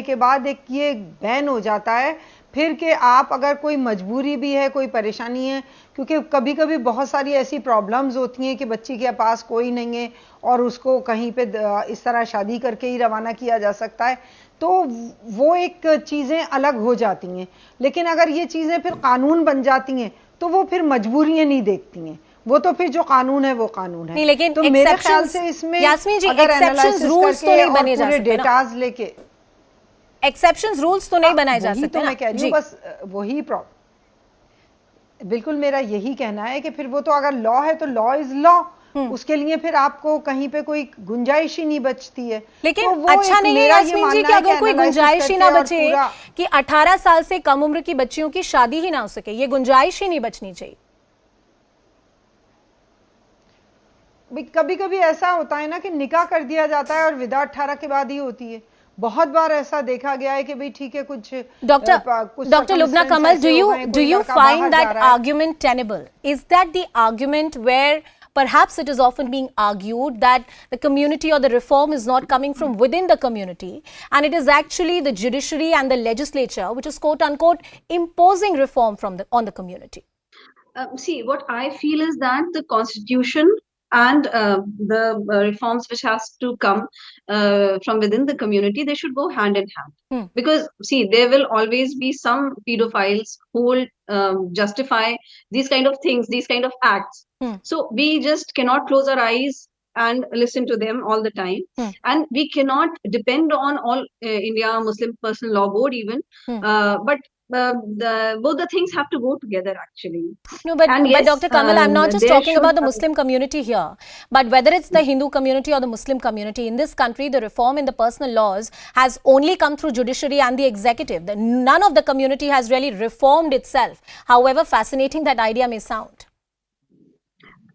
के बाद एक ये बैन हो जाता है फिर कि आप अगर कोई मजबूरी भी है, कोई परेशानी है, क्योंकि कभी कभी बहुत सारी ऐसी प्रॉब्लम्स होती हैं कि बच्ची के पास कोई नहीं है और उसको कहीं पे इस तरह शादी करके ही रवाना किया जा सकता है, तो वो एक चीज़ें अलग हो जाती हैं। लेकिन अगर ये चीज़ें फिर कानून बन जाती हैं तो वो फिर मजबूरियां नहीं देखती हैं, वो तो फिर जो कानून है वो कानून है। नहीं, लेकिन तो मेरे ख्याल से इसमें यास्मीन जी, अगर एक्सेप्शंस रूल्स तो नहीं बने जा सकते, डेटाज लेके एक्सेप्शंस रूल्स तो नहीं बनाए जा सकते। तो मैं कह रही हूँ बस वही बिल्कुल मेरा यही कहना है कि फिर वो तो अगर लॉ है तो लॉ इज लॉ, उसके लिए फिर आपको कहीं पे कोई गुंजाइश ही नहीं बचती है। लेकिन तो अच्छा नहीं है यास्मीन जी कि अगर कोई गुंजाइश ही ना बचे कि 18 साल से कम उम्र की बच्चियों की शादी ही ना हो सके, ये गुंजाइश ही नहीं बचनी चाहिए। कभी कभी ऐसा होता है ना कि निकाह कर दिया जाता है और विदा 18 के बाद ही होती है। बहुत बार ऐसा देखा गया है कि भाई ठीक है कुछ doctor Lubna Kamal, do you find that argument tenable? Is that the argument where perhaps it is often being argued that the community or the reform is not coming from within the community and it is actually the judiciary and the legislature which is quote unquote imposing reform on the community? See, what I feel is that the constitution and the reforms which has to come from within the community, they should go hand in hand. Because see, there will always be some pedophiles who will justify these kind of things, these kind of acts. So we just cannot close our eyes and listen to them all the time. And we cannot depend on all India Muslim Personal Law Board even, but both the things have to go together actually. No, but Dr. Kamal, I'm not just talking about the Muslim community here, but whether it's the Hindu community or the Muslim community, in this country, the reform in the personal laws has only come through judiciary and the executive. None of the community has really reformed itself, however fascinating that idea may sound.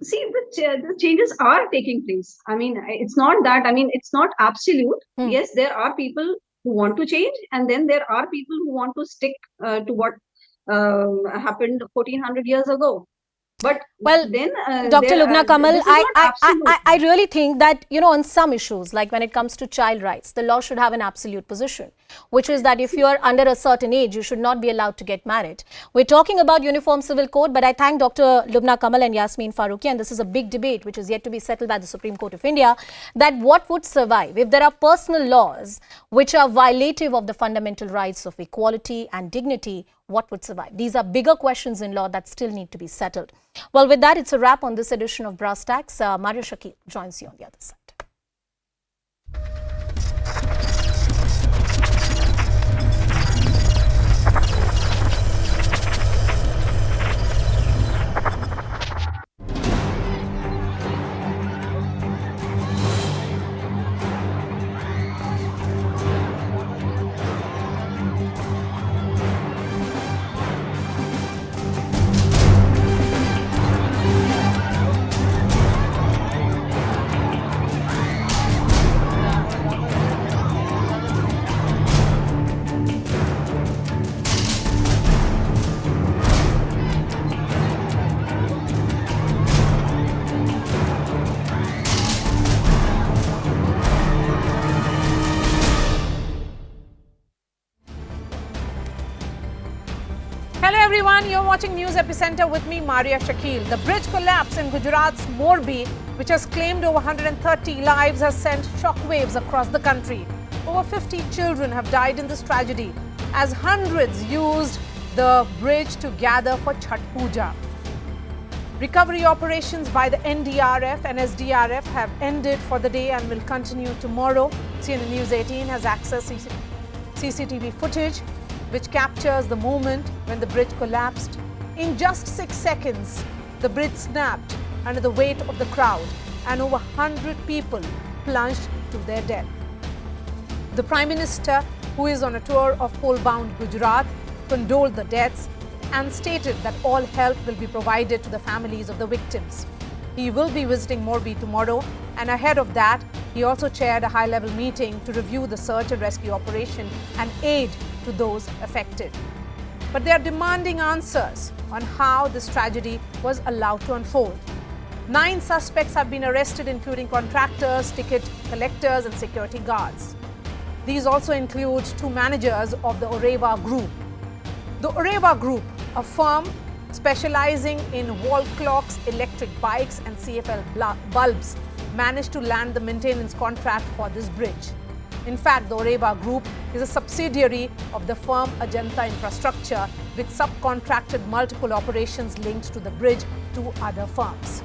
See, the changes are taking place. I mean, it's not that, I mean, it's not absolute. Yes, there are people who want to change, and then there are people who want to stick to what happened 1400 years ago. But well, then Dr. Lubna Kamal, I really think that, you know, on some issues, like when it comes to child rights, the law should have an absolute position, which is that if you are under a certain age, you should not be allowed to get married. We're talking about Uniform Civil Code, but I thank Dr. Lubna Kamal and Yasmeen Farooqi, and this is a big debate which is yet to be settled by the Supreme Court of India, that what would survive if there are personal laws which are violative of the fundamental rights of equality and dignity. What would survive? These are bigger questions in law that still need to be settled. Well, with that, it's a wrap on this edition of Brass Tacks. Mario Shakil joins you on the other side. Hello everyone, you're watching News Epicenter with me, Maria Shakil. The bridge collapse in Gujarat's Morbi, which has claimed over 130 lives, has sent shockwaves across the country. Over 50 children have died in this tragedy as hundreds used the bridge to gather for Chhath Puja. Recovery operations by the NDRF and SDRF have ended for the day and will continue tomorrow. CNN News 18 has accessed CCTV footage which captures the moment when the bridge collapsed. In just 6 seconds, the bridge snapped under the weight of the crowd and over 100 people plunged to their death. The Prime Minister, who is on a tour of coal-bound Gujarat, condoled the deaths and stated that all help will be provided to the families of the victims. He will be visiting Morbi tomorrow, and ahead of that, he also chaired a high-level meeting to review the search and rescue operation and aid to those affected. But they are demanding answers on how this tragedy was allowed to unfold. 9 suspects have been arrested, including contractors, ticket collectors, and security guards. These also include 2 managers of the Oreva Group. The Oreva Group, a firm specializing in wall clocks, electric bikes and CFL bulbs, managed to land the maintenance contract for this bridge. In fact, the Oreva Group is a subsidiary of the firm Ajanta Infrastructure, which subcontracted multiple operations linked to the bridge to other firms.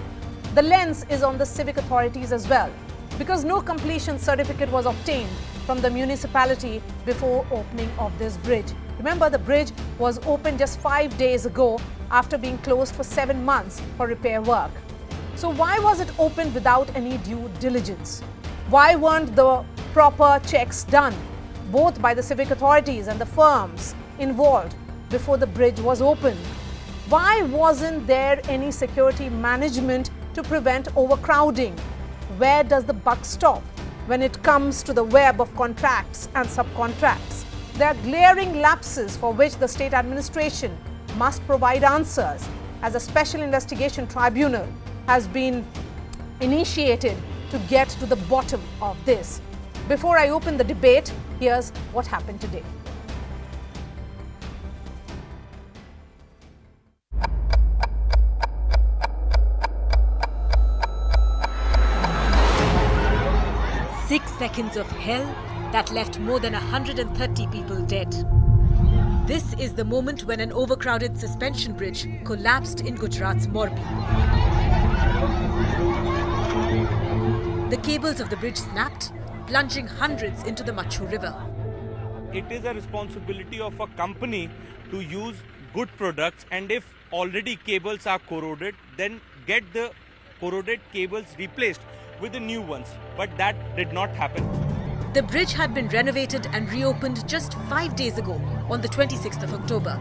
The lens is on the civic authorities as well, because no completion certificate was obtained from the municipality before opening of this bridge. Remember, the bridge was opened just 5 days ago after being closed for 7 months for repair work. So why was it opened without any due diligence? Why weren't the proper checks done, both by the civic authorities and the firms involved, before the bridge was opened? Why wasn't there any security management to prevent overcrowding? Where does the buck stop when it comes to the web of contracts and subcontracts? There are glaring lapses for which the state administration must provide answers, as a special investigation tribunal has been initiated to get to the bottom of this. Before I open the debate, here's what happened today. Six seconds of hell that left more than 130 people dead. This is the moment when an overcrowded suspension bridge collapsed in Gujarat's Morbi. The cables of the bridge snapped, plunging hundreds into the Machu River. It is a responsibility of a company to use good products, and if already cables are corroded, then get the corroded cables replaced with the new ones. But that did not happen. The bridge had been renovated and reopened just 5 days ago on the 26th of October.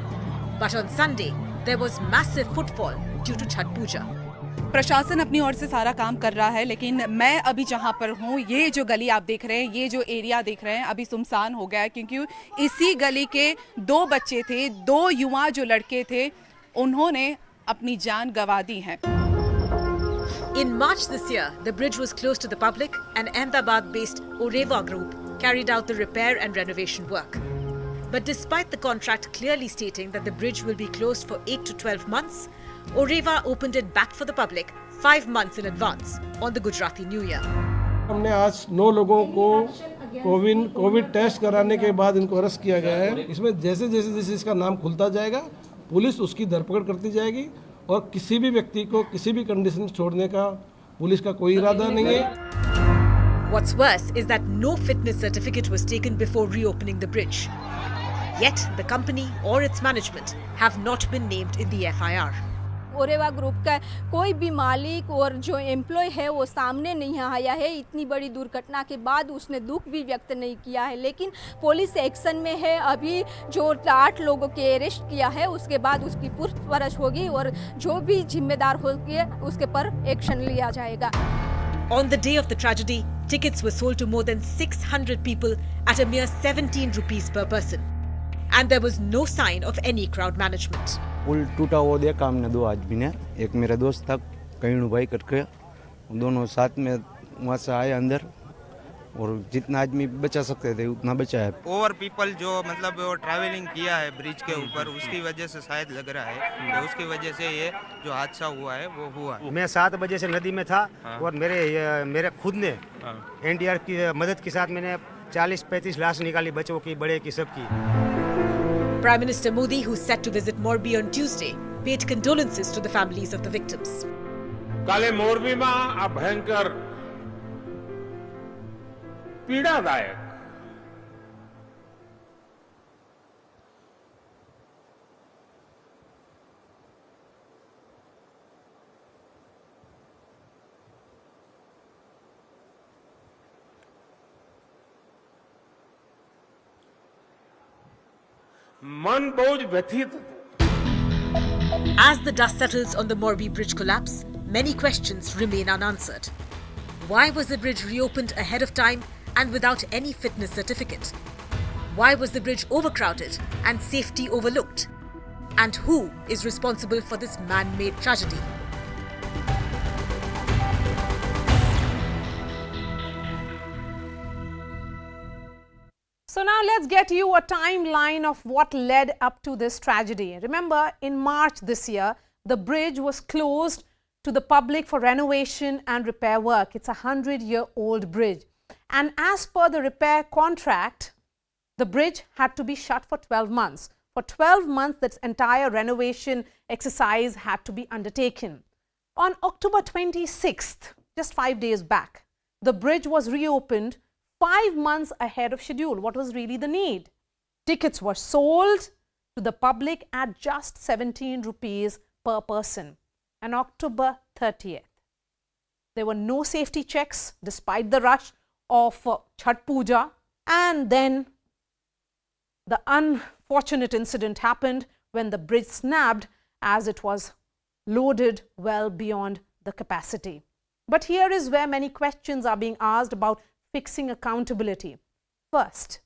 But on Sunday, there was massive footfall due to Chhath Puja. प्रशासन अपनी ओर से सारा काम कर रहा है, लेकिन मैं अभी जहां पर हूं, ये जो गली आप देख रहे हैं, ये जो एरिया देख रहे हैं, अभी सुनसान हो गया है, क्योंकि इसी गली के 2 बच्चे थे, 2 युवा जो लड़के थे, उन्होंने अपनी जान गंवा दी है. In March this year, the bridge was closed to the public and Ahmedabad-based Oreva Group carried out the repair and renovation work. But despite the contract clearly stating that the bridge will be closed for 8 to 12 months, Oreva opened it back for the public 5 months in advance on the Gujarati New Year. हमने आज 9 लोगों को Covid test कराने के बाद इनको arrest किया गया है. इसमें जैसे जैसे इसका नाम खुलता जाएगा, पुलिस उसकी धरपकड़ करती जाएगी और किसी भी व्यक्ति को किसी भी कंडीशन छोड़ने का पुलिस का कोई इरादा नहीं है. What's worse is that no fitness certificate was taken before reopening the bridge. Yet the company or its management have not been named in the FIR. Oreva group का कोई भी मालिक और जो एम्प्लॉय है वो सामने नहीं आया है. इतनी बड़ी दुर्घटना के बाद उसने दुख भी व्यक्त नहीं किया है, लेकिन पुलिस एक्शन में है. अभी जो 8 लोगों के अरेस्ट किया है, उसके बाद उसकी पूछपरछ होगी और जो भी जिम्मेदार होंगे उसके पर एक्शन लिया जाएगा. On the day of the tragedy, tickets were sold to more than 600 people at a mere 17 rupees per person. And there was no sign of any crowd management. पुल टूटा हुआ देखा हमने 2 आदमी ने. एक मेरा दोस्त था कहीं भाई करके, दोनों साथ में वहाँ से आए अंदर और जितना आदमी बचा सकते थे उतना बचा है. ओवर पीपल जो मतलब वो ट्रैवलिंग किया है ब्रिज के ऊपर, उसकी वजह से शायद लग रहा है, तो उसकी वजह से ये जो हादसा हुआ है वो हुआ. मैं 7 बजे से नदी में था और मेरे खुद ने एनडीआर की मदद के साथ मैंने 40-35 लाश निकाली, बच्चों की, बड़े की, सबकी. Prime Minister Modi, who's set to visit Morbi on Tuesday, paid condolences to the families of the victims. કાલે મોરબીમાં આ ભયંકર પીડાદાયક मन बहुत व्यथित. As the dust settles on the Morbi bridge collapse, many questions remain unanswered. Why was the bridge reopened ahead of time and without any fitness certificate? Why was the bridge overcrowded and safety overlooked? And who is responsible for this man-made tragedy? let's get you a timeline of what led up to this tragedy. Remember, in March this year, the bridge was closed to the public for renovation and repair work. It's a 100-year-old bridge. And as per the repair contract, the bridge had to be shut for 12 months. For 12 months, this entire renovation exercise had to be undertaken. On October 26th, just 5 days back, the bridge was reopened 5 months ahead of schedule. What was really the need? Tickets were sold to the public at just 17 rupees per person. And October 30th, there were no safety checks despite the rush of Chhath Puja, and then the unfortunate incident happened when the bridge snapped as it was loaded well beyond the capacity. But here is where many questions are being asked about fixing accountability. First,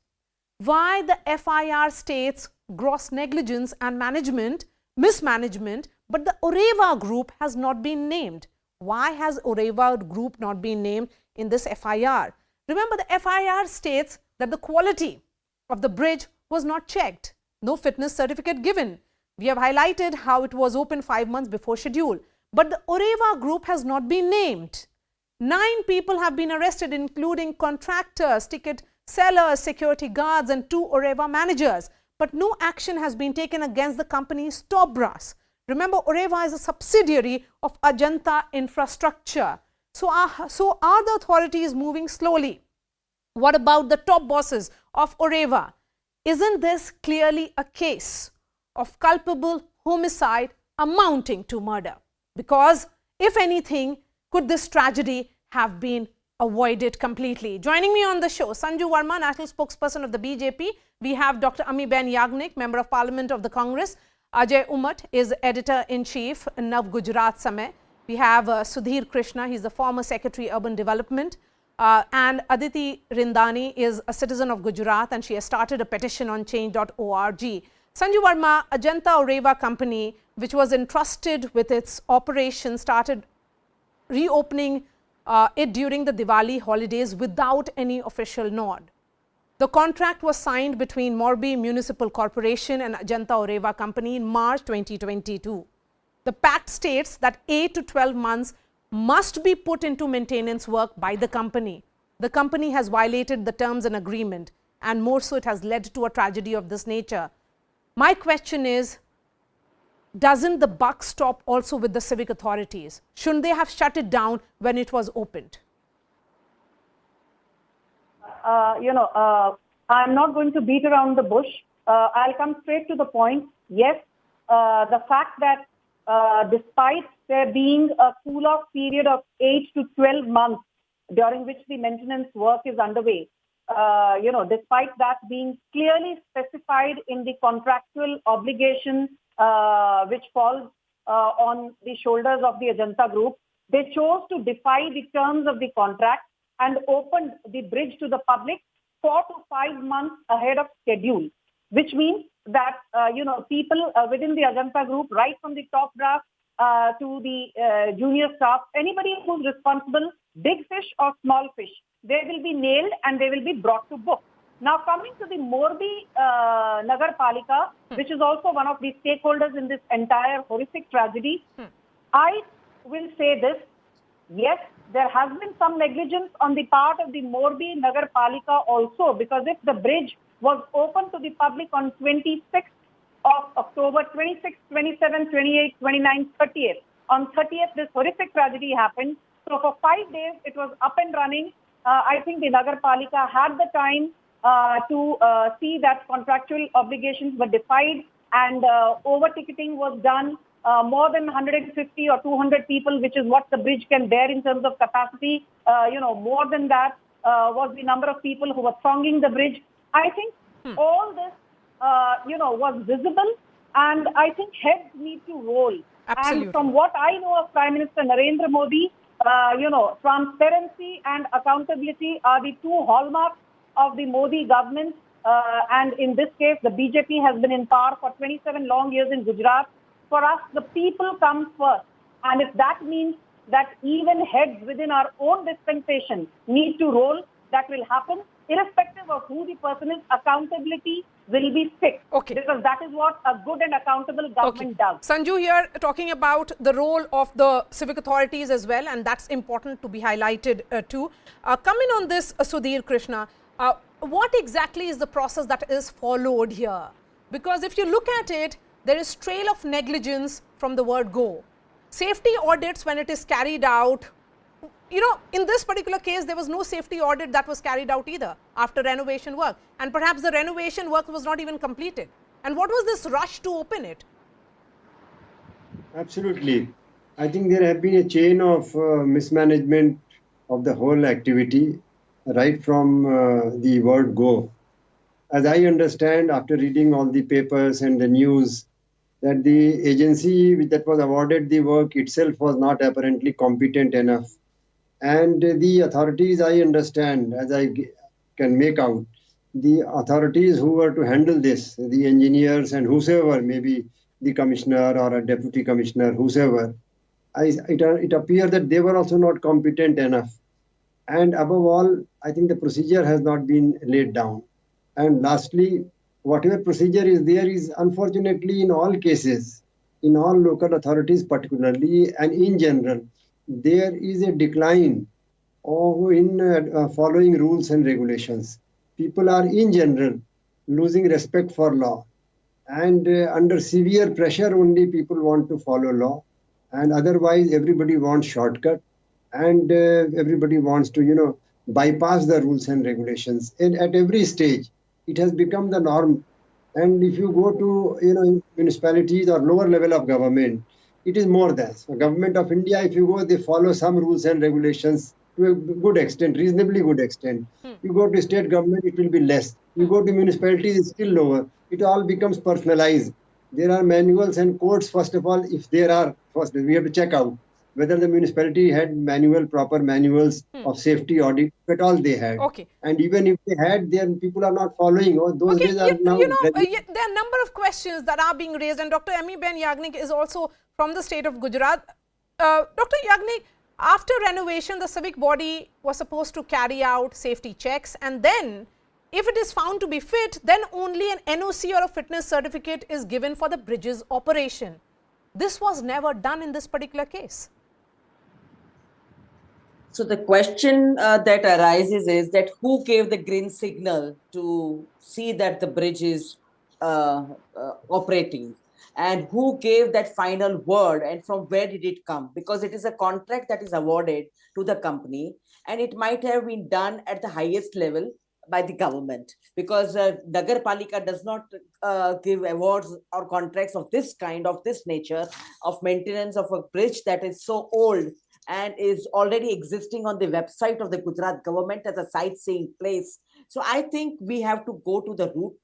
why the FIR states gross negligence and mismanagement, but the Oreva group has not been named? Why has Oreva group not been named in this FIR? Remember, the FIR states that the quality of the bridge was not checked, no fitness certificate given. We have highlighted how it was open 5 months before schedule, but the Oreva group has not been named. 9 people have been arrested, including contractors, ticket sellers, security guards and 2 Oreva managers. But no action has been taken against the company's top brass. Remember, Oreva is a subsidiary of Ajanta Infrastructure. So are the authorities moving slowly? What about the top bosses of Oreva? Isn't this clearly a case of culpable homicide amounting to murder? Because, if anything, could this tragedy have been avoided completely? Joining me on the show, Sanju Verma, National Spokesperson of the BJP. We have Dr. Ami-Ben Yagnik, Member of Parliament of the Congress. Ajay Umat is Editor-in-Chief, Nav Gujarat Samay. We have Sudhir Krishna, he's the former Secretary Urban Development. And Aditi Rindani is a citizen of Gujarat and she has started a petition on change.org. Sanju Verma, Ajanta Oreva company, which was entrusted with its operation, started reopening it during the Diwali holidays without any official nod. The contract was signed between Morbi Municipal Corporation and Ajanta Oreva company in March 2022. The pact states that 8 to 12 months must be put into maintenance work by the company. The company has violated the terms and agreement, and more so it has led to a tragedy of this nature. My question is, doesn't the buck stop also with the civic authorities? Shouldn't they have shut it down when it was opened? I'm not going to beat around the bush. I'll come straight to the point. Yes, the fact that despite there being a cool-off period of 8 to 12 months during which the maintenance work is underway, despite that being clearly specified in the contractual obligation which falls on the shoulders of the Ajanta Group, they chose to defy the terms of the contract and opened the bridge to the public 4 to 5 months ahead of schedule, which means that, people within the Ajanta Group, right from the top brass to the junior staff, anybody who's responsible, big fish or small fish, they will be nailed and they will be brought to book. Now, coming to the Morbi Nagar Palika, which is also one of the stakeholders in this entire horrific tragedy, I will say this. Yes, there has been some negligence on the part of the Morbi Nagar Palika also, because if the bridge was open to the public on 26th of October, 26th, 27th, 28th, 29th, 30th, on 30th this horrific tragedy happened. So for 5 days it was up and running. I think the Nagar Palika had the time to see that contractual obligations were defied and over-ticketing was done. More than 150 or 200 people, which is what the bridge can bear in terms of capacity. More than that was the number of people who were thronging the bridge. I think all this, was visible, and I think heads need to roll. Absolutely. And from what I know of Prime Minister Narendra Modi, transparency and accountability are the 2 hallmarks of the Modi government. And in this case, the BJP has been in power for 27 long years in Gujarat. For us, the people come first. And if that means that even heads within our own dispensation need to roll, that will happen. irrespective of who the person is, accountability will be fixed. Okay. Because that is what a good and accountable government does. Sanju here talking about the role of the civic authorities as well, and that's important to be highlighted too. Coming on this, Sudhir Krishna, what exactly is the process that is followed here? Because if you look at it, there is trail of negligence from the word go. Safety audits when it is carried out, you know, in this particular case, there was no safety audit that was carried out either after renovation work. And perhaps the renovation work was not even completed. And what was this rush to open it? Absolutely. I think there have been a chain of mismanagement of the whole activity right from the word go. As I understand, after reading all the papers and the news, that the agency that was awarded the work itself was not apparently competent enough. And the authorities, I understand, as I can make out, the authorities who were to handle this, the engineers and whosoever, maybe the commissioner or a deputy commissioner, whosoever, it appears that they were also not competent enough. And above all, I think the procedure has not been laid down. And lastly, whatever procedure is there is unfortunately in all cases, in all local authorities particularly and in general, there is a decline in following rules and regulations. People are in general losing respect for law, and under severe pressure only people want to follow law, and otherwise everybody wants shortcut, and everybody wants to bypass the rules and regulations. And at every stage it has become the norm. And if you go to municipalities or lower level of government, it is more than. So government of India, if you go, they follow some rules and regulations to a good extent, reasonably good extent. You go to state government, it will be less. You go to municipalities, it's still lower. It all becomes personalized. There are manuals and codes, first of all, if there are, first we have to check out whether the municipality had proper manuals of safety audit, but all they had. Okay. And even if they had, then people are not following. Those days are now. There are a number of questions that are being raised, and Dr. M.E. Ben Yagnik is also from the state of Gujarat. Dr. Yagnik, after renovation, the civic body was supposed to carry out safety checks, and then if it is found to be fit, then only an NOC or a fitness certificate is given for the bridge's operation. This was never done in this particular case. So the question that arises is that who gave the green signal to see that the bridge is operating, and who gave that final word, and from where did it come? Because it is a contract that is awarded to the company, and it might have been done at the highest level by the government, because Nagar Palika does not give awards or contracts of this kind, of this nature, of maintenance of a bridge that is so old and is already existing on the website of the Gujarat government as a sightseeing place. So I think we have to go to the root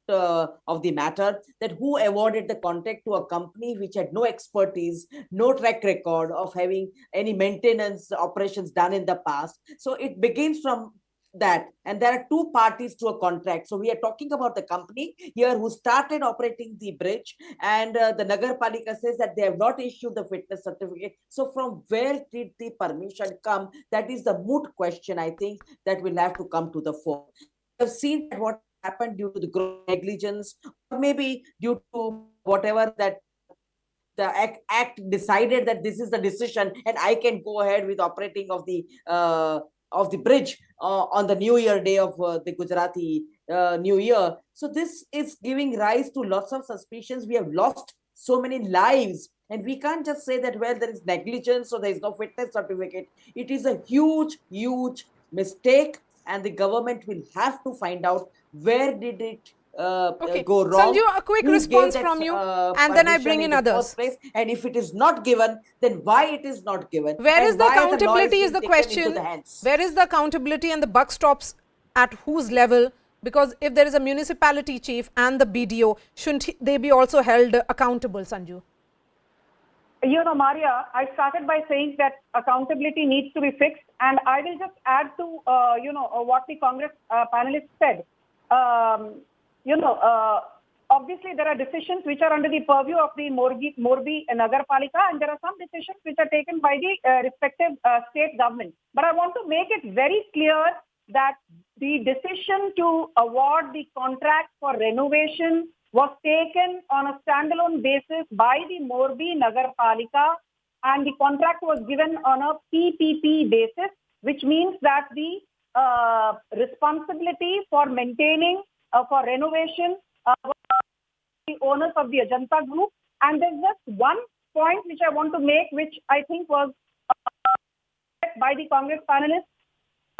of the matter, that who awarded the contract to a company which had no expertise, no track record of having any maintenance operations done in the past. So it begins from that, and there are two parties to a contract. So we are talking about the company here who started operating the bridge, and the Nagar Palika says that they have not issued the fitness certificate. So from where did the permission come? That is the moot question, I think, that will have to come to the fore. We have seen what happened due to the gross negligence, or maybe due to whatever that the act decided that this is the decision and I can go ahead with operating of the bridge on the New Year day of the Gujarati New Year. So this is giving rise to lots of suspicions. We have lost so many lives, and we can't just say that, well, there is negligence or there is no fitness certificate. It is a huge, huge mistake, and the government will have to find out where did it go wrong. Sanju, a quick response from you, and then I bring in others. And if it is not given, then why it is not given? Where is the accountability is the question. Where is the accountability, and the buck stops at whose level? Because if there is a municipality chief and the BDO, shouldn't they be also held accountable, Sanju? Maria, I started by saying that accountability needs to be fixed, and I will just add to, what the Congress panelists said. Obviously there are decisions which are under the purview of the Morbi Nagar Palika, and there are some decisions which are taken by the respective state government. But I want to make it very clear that the decision to award the contract for renovation was taken on a standalone basis by the Morbi Nagar Palika, and the contract was given on a PPP basis, which means that the responsibility for maintaining, for renovation, was the owners of the Ajanta Group. And there's just one point which I want to make, which I think was by the Congress panelists.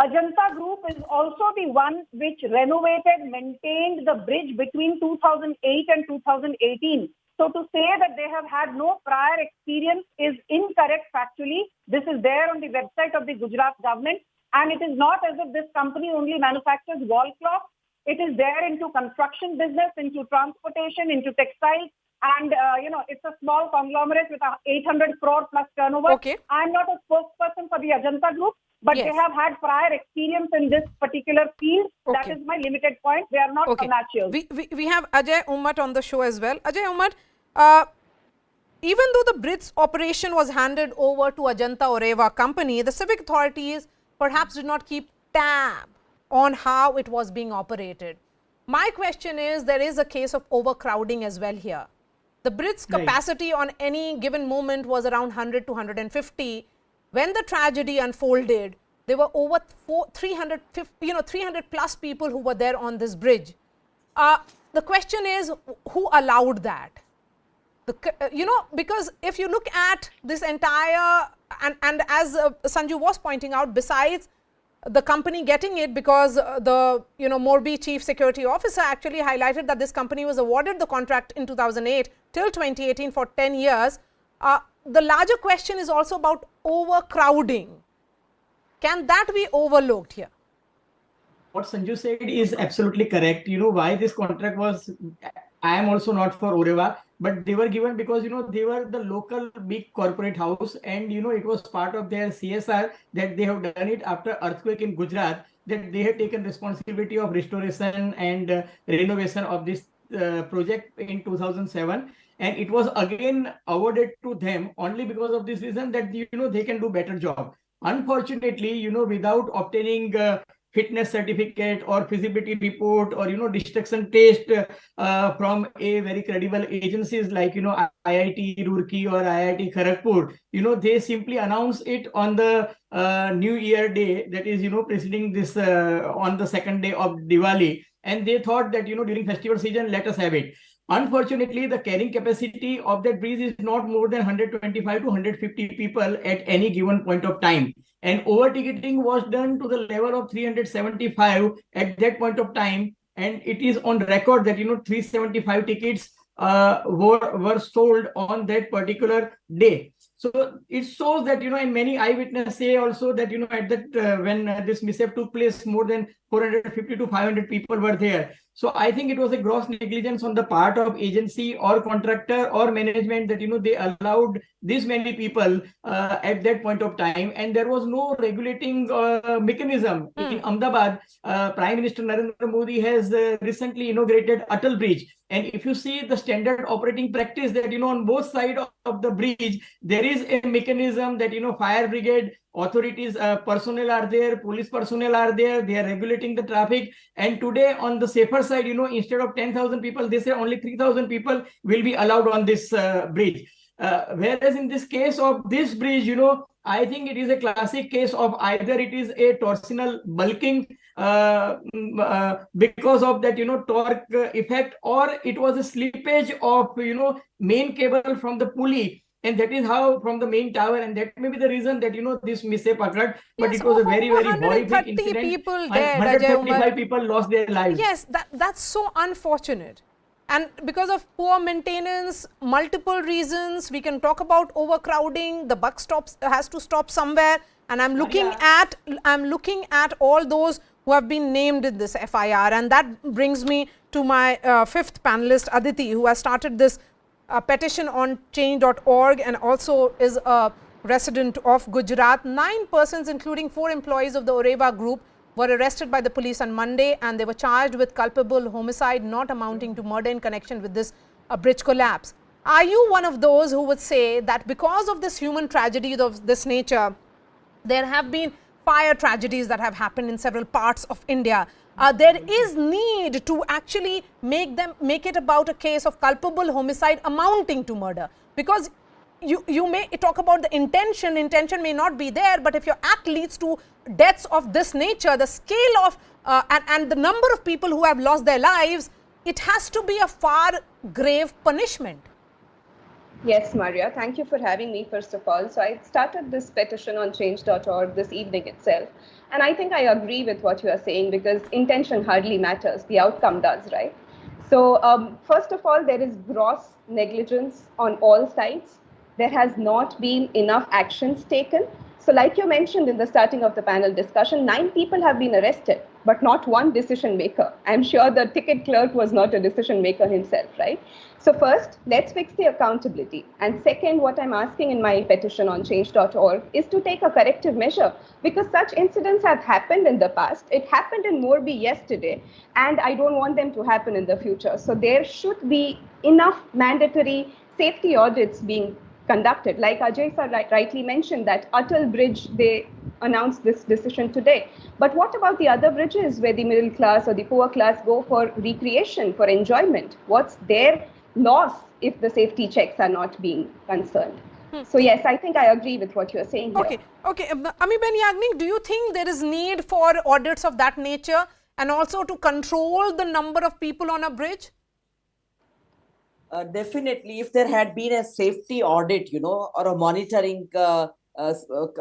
Ajanta Group is also the one which renovated, maintained the bridge between 2008 and 2018. So to say that they have had no prior experience is incorrect factually. This is there on the website of the Gujarat government, and it is not as if this company only manufactures wall cloth. It is there into construction business, into transportation, into textiles, and it's a small conglomerate with a 800 crore plus turnover. Okay. I'm not a spokesperson for the Ajanta Group, but Yes. they have had prior experience in this particular field. Okay. That is my limited point. They are not amateurs. We have Ajay Ummat on the show as well. Ajay Ummat, even though the bridge operation was handed over to Ajanta Oreva company, the civic authorities perhaps did not keep tab on how it was being operated. My question is, there is a case of overcrowding as well here. The bridge capacity on any given moment was around 100 to 150. When the tragedy unfolded, there were over 300 plus people who were there on this bridge. The question is, who allowed that? Because if you look at this entire, and as Sanju was pointing out, besides the company getting it, because the Morbi chief security officer actually highlighted that this company was awarded the contract in 2008 till 2018 for 10 years. The larger question is also about overcrowding. Can that be overlooked here? What Sanju said is absolutely correct. Why this contract was, I am also not for Oreva, but they were given because, they were the local big corporate house, and, it was part of their CSR that they have done it after earthquake in Gujarat, that they have taken responsibility of restoration and renovation of this project in 2007. And it was again awarded to them only because of this reason that, they can do better job. Unfortunately, without obtaining fitness certificate or feasibility report or, destruction test from a very credible agencies like, IIT Roorkee or IIT Kharagpur, they simply announce it on the New Year day, that is, preceding this on the second day of Diwali. And they thought that, during festival season, let us have it. Unfortunately, the carrying capacity of that bridge is not more than 125 to 150 people at any given point of time. And over-ticketing was done to the level of 375 at that point of time. And it is on record that, 375 tickets were sold on that particular day. So it shows that, and many eyewitnesses say also that, at that when this mishap took place, more than 450 to 500 people were there. So I think it was a gross negligence on the part of agency or contractor or management that, they allowed this many people at that point of time. And there was no regulating mechanism. In Ahmedabad, Prime Minister Narendra Modi has recently inaugurated Atal Bridge. And if you see the standard operating practice that, on both sides of the bridge, there is a mechanism that, fire brigade authorities, personnel are there, police personnel are there, they are regulating the traffic. And today on the safer side, instead of 10,000 people, they say only 3,000 people will be allowed on this bridge. Whereas in this case of this bridge, I think it is a classic case of either it is a torsional bulking because of that, torque effect, or it was a slippage of, main cable from the pulley. And that is how from the main tower, and that may be the reason that, this mishap occurred. But it was a very, very horrific incident. People dead, 125 people lost their lives. Yes, that's so unfortunate. And because of poor maintenance, multiple reasons, we can talk about overcrowding. The buck has to stop somewhere. And I'm looking at all those who have been named in this FIR. And that brings me to my fifth panelist, Aditi, who has started this petition on change.org and also is a resident of Gujarat. 9 persons, including 4 employees of the Oreva group, were arrested by the police on Monday, and they were charged with culpable homicide not amounting to murder in connection with this bridge collapse. Are you one of those who would say that because of this human tragedy of this nature, there have been fire tragedies that have happened in several parts of India. There is need to actually make it about a case of culpable homicide amounting to murder, because you may talk about the intention may not be there, but if your act leads to deaths of this nature, the scale of and the number of people who have lost their lives, it has to be a far grave punishment. Yes, Maria, thank you for having me, first of all. So I started this petition on change.org this evening itself. And I think I agree with what you are saying, because intention hardly matters. The outcome does, right? So first of all, there is gross negligence on all sides. There has not been enough actions taken. So like you mentioned in the starting of the panel discussion, 9 people have been arrested, but not one decision maker. I'm sure the ticket clerk was not a decision maker himself, right? So first, let's fix the accountability. And second, what I'm asking in my petition on change.org is to take a corrective measure, because such incidents have happened in the past. It happened in Morbi yesterday, and I don't want them to happen in the future. So there should be enough mandatory safety audits being conducted. Like Ajay sir rightly mentioned, that Atal Bridge, they announced this decision today. But what about the other bridges where the middle class or the poor class go for recreation, for enjoyment? What's their loss if the safety checks are not being concerned? So yes, I think I agree with what you're saying here. Okay. Ami-Ben Yagnik, do you think there is need for audits of that nature, and also to control the number of people on a bridge? Definitely, if there had been a safety audit, or a monitoring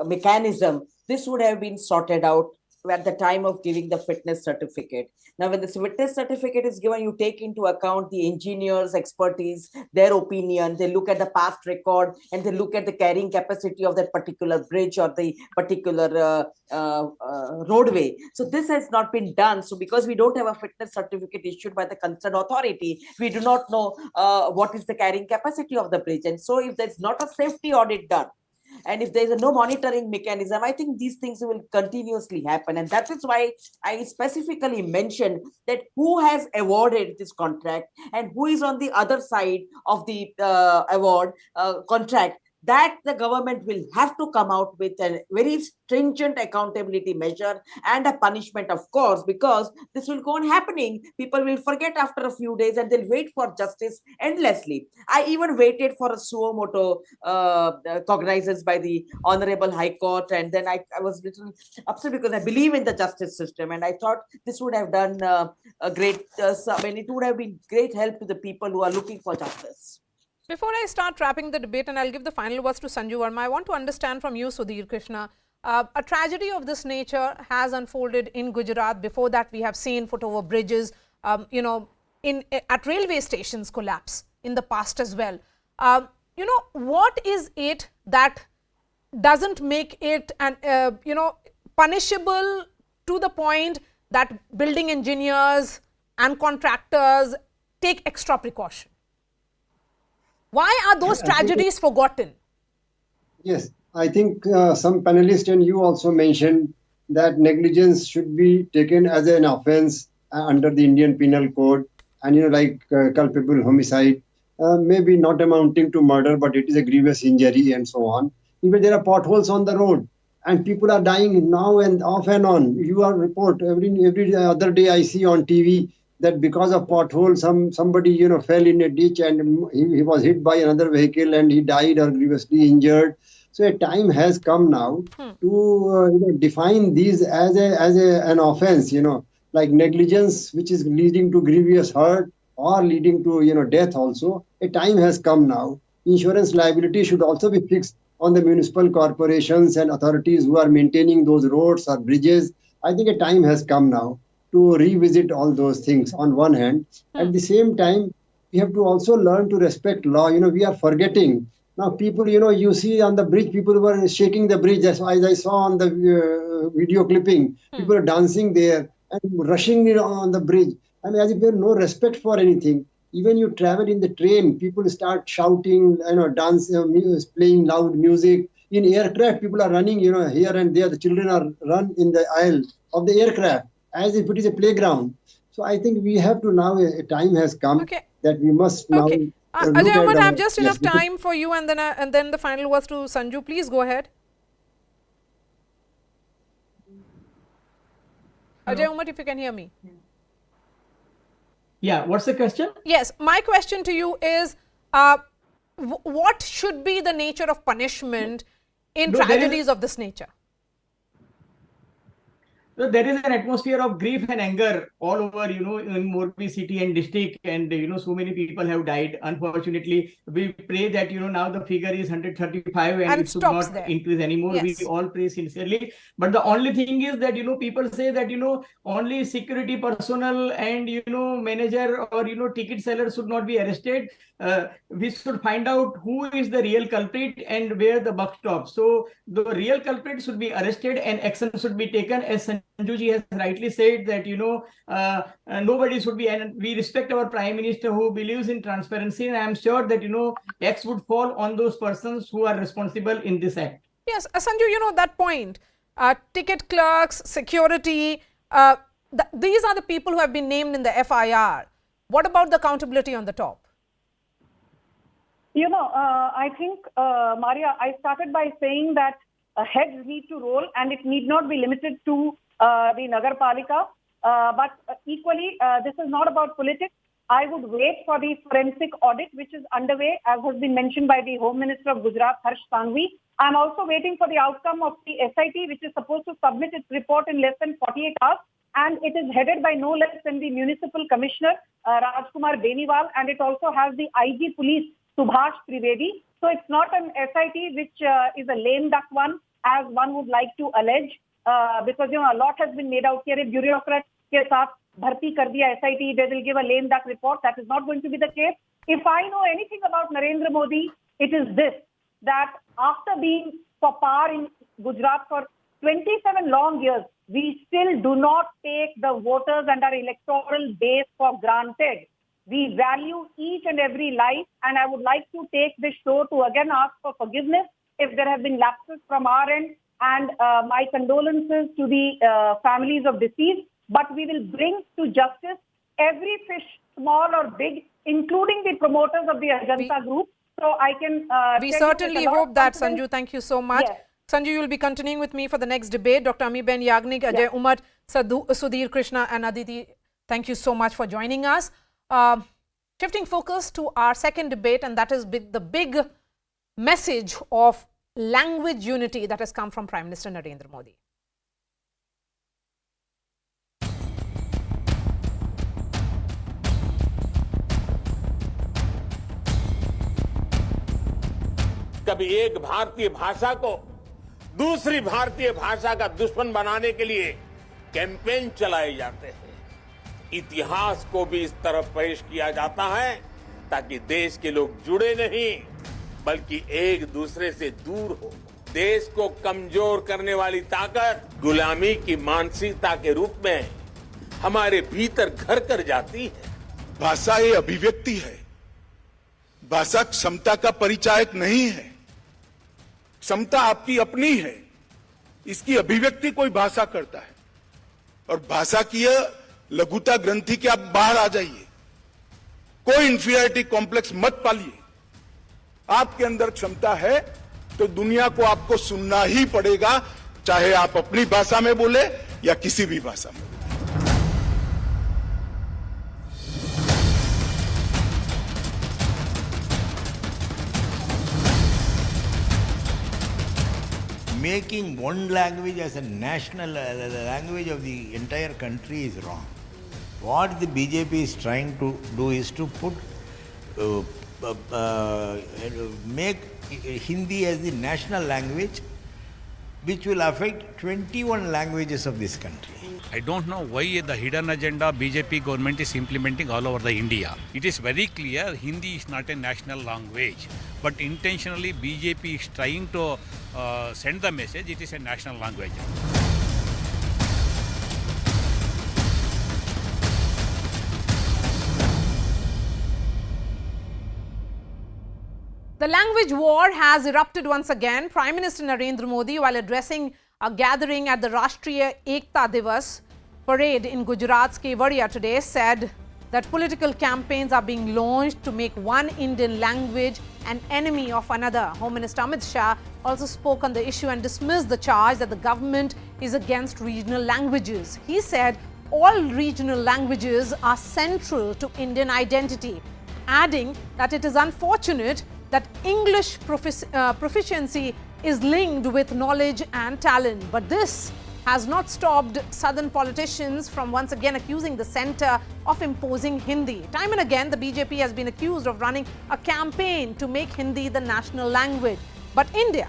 mechanism, this would have been sorted out at the time of giving the fitness certificate. Now, when the fitness certificate is given, you take into account the engineer's expertise, their opinion, they look at the past record, and they look at the carrying capacity of that particular bridge or the particular roadway. So this has not been done. So because we don't have a fitness certificate issued by the concerned authority, we do not know what is the carrying capacity of the bridge. And so if there's not a safety audit done, and if there is no monitoring mechanism, I think these things will continuously happen. And that is why I specifically mentioned that who has awarded this contract and who is on the other side of the award contract, that the government will have to come out with a very stringent accountability measure and a punishment, of course, because this will go on happening. People will forget after a few days and they'll wait for justice endlessly. I even waited for a suo moto cognizance by the Honorable High Court, and then I was a little upset because I believe in the justice system, and I thought this would have done a great, it would have been great help to the people who are looking for justice. Before I start wrapping the debate, and I'll give the final words to Sanju Verma, I want to understand from you, Sudhir Krishna, a tragedy of this nature has unfolded in Gujarat. Before that, we have seen foot over bridges, at railway stations collapse in the past as well. What is it that doesn't make it, punishable to the point that building engineers and contractors take extra precaution? Why are those tragedies forgotten? Yes, I think some panelists and you also mentioned that negligence should be taken as an offense under the Indian Penal Code, and like culpable homicide, maybe not amounting to murder, but it is a grievous injury and so on. Even there are potholes on the road and people are dying now and off and on. You are report every other day I see on TV that because of pothole, somebody fell in a ditch and he was hit by another vehicle and he died or grievously injured. So a time has come now to define these as an offense, like negligence, which is leading to grievous hurt or leading to death also. A time has come now. Insurance liability should also be fixed on the municipal corporations and authorities who are maintaining those roads or bridges. I think a time has come now to revisit all those things on one hand. At the same time, we have to also learn to respect law. We are forgetting. Now people, you see on the bridge, people were shaking the bridge. As I saw on the video clipping, people are dancing there and rushing on the bridge. I mean, as if they have no respect for anything. Even you travel in the train, people start shouting, dancing, playing loud music. In aircraft, people are running, here and there. The children are run in the aisle of the aircraft, as if it is a playground. So I think we have to now, a time has come that we must now. Ajay Ahmed, I have just enough time for you, and then the final words to Sanju. Please go ahead. Ajay Umar, if you can hear me. Yeah, what's the question? Yes, my question to you is, what should be the nature of punishment in tragedies of this nature? So there is an atmosphere of grief and anger all over, in Morbi city and district, and so many people have died. Unfortunately, we pray that now the figure is 135 and it should not increase anymore. Yes. We all pray sincerely. But the only thing is that people say that only security personnel and manager or ticket seller should not be arrested. We should find out who is the real culprit and where the buck stops. So the real culprit should be arrested and action should be taken, as Sanjuji has rightly said that nobody should be, and we respect our Prime Minister who believes in transparency, and I am sure that X would fall on those persons who are responsible in this act. Yes, Sanju, that point, ticket clerks, security, these are the people who have been named in the FIR. What about the accountability on the top? I think, Maria, I started by saying that heads need to roll, and it need not be limited to the Nagar Palika. But equally, this is not about politics. I would wait for the forensic audit, which is underway, as has been mentioned by the Home Minister of Gujarat, Harsh Sanghvi. I'm also waiting for the outcome of the SIT, which is supposed to submit its report in less than 48 hours. And it is headed by no less than the Municipal Commissioner, Rajkumar Beniwal, and it also has the IG Police, Subhash Trivedi. So it's not an SIT which is a lame duck one, as one would like to allege, because a lot has been made out here. If bureaucrats ke saath bharti kar diya SIT, they will give a lame duck report. That is not going to be the case. If I know anything about Narendra Modi, it is this, that after being for power in Gujarat for 27 long years, we still do not take the voters and our electoral base for granted. We value each and every life, and I would like to take this show to again ask for forgiveness if there have been lapses from our end, and my condolences to the families of deceased. But we will bring to justice every fish, small or big, including the promoters of the Ajanta group. So I can... we certainly hope that, Sanju. Thank you so much. Yes. Sanju, you will be continuing with me for the next debate. Dr. Ami-Ben Yagnik, Ajay Umar, Sudhir Krishna and Aditi, thank you so much for joining us. Shifting focus to our second debate, and that is the big message of language unity that has come from Prime Minister Narendra Modi. कभी एक भारतीय भाषा को दूसरी भारतीय भाषा का दुश्मन बनाने के लिए कैंपेन चलाए जाते हैं। इतिहास को भी इस तरफ पेश किया जाता है ताकि देश के लोग जुड़े नहीं बल्कि एक दूसरे से दूर हो। देश को कमजोर करने वाली ताकत गुलामी की मानसिकता के रूप में हमारे भीतर घर कर जाती है। भाषा ये अभिव्यक्ति है, भाषा क्षमता का परिचायक नहीं है। क्षमता आपकी अपनी है, इसकी अभिव्यक्ति कोई भाषा करता है, और भाषा की लघुता ग्रंथि के आप बाहर आ जाइए। कोई इंफीरियरिटी कॉम्प्लेक्स मत पालिए। आपके अंदर क्षमता है तो दुनिया को आपको सुनना ही पड़ेगा, चाहे आप अपनी भाषा में बोले या किसी भी भाषा में। Making one language as a national language of the entire country is wrong. What the BJP is trying to do is to put, make Hindi as the national language, which will affect 21 languages of this country. I don't know why the hidden agenda BJP government is implementing all over the India. It is very clear Hindi is not a national language, but intentionally BJP is trying to send the message it is a national language. The language war has erupted once again. Prime Minister Narendra Modi, while addressing a gathering at the Rashtriya Ekta Divas parade in Gujarat's Kevadia today, said that political campaigns are being launched to make one Indian language an enemy of another. Home Minister Amit Shah also spoke on the issue and dismissed the charge that the government is against regional languages. He said all regional languages are central to Indian identity, adding that it is unfortunate that English proficiency is linked with knowledge and talent. But this has not stopped southern politicians from once again accusing the centre of imposing Hindi. Time and again, the BJP has been accused of running a campaign to make Hindi the national language. But India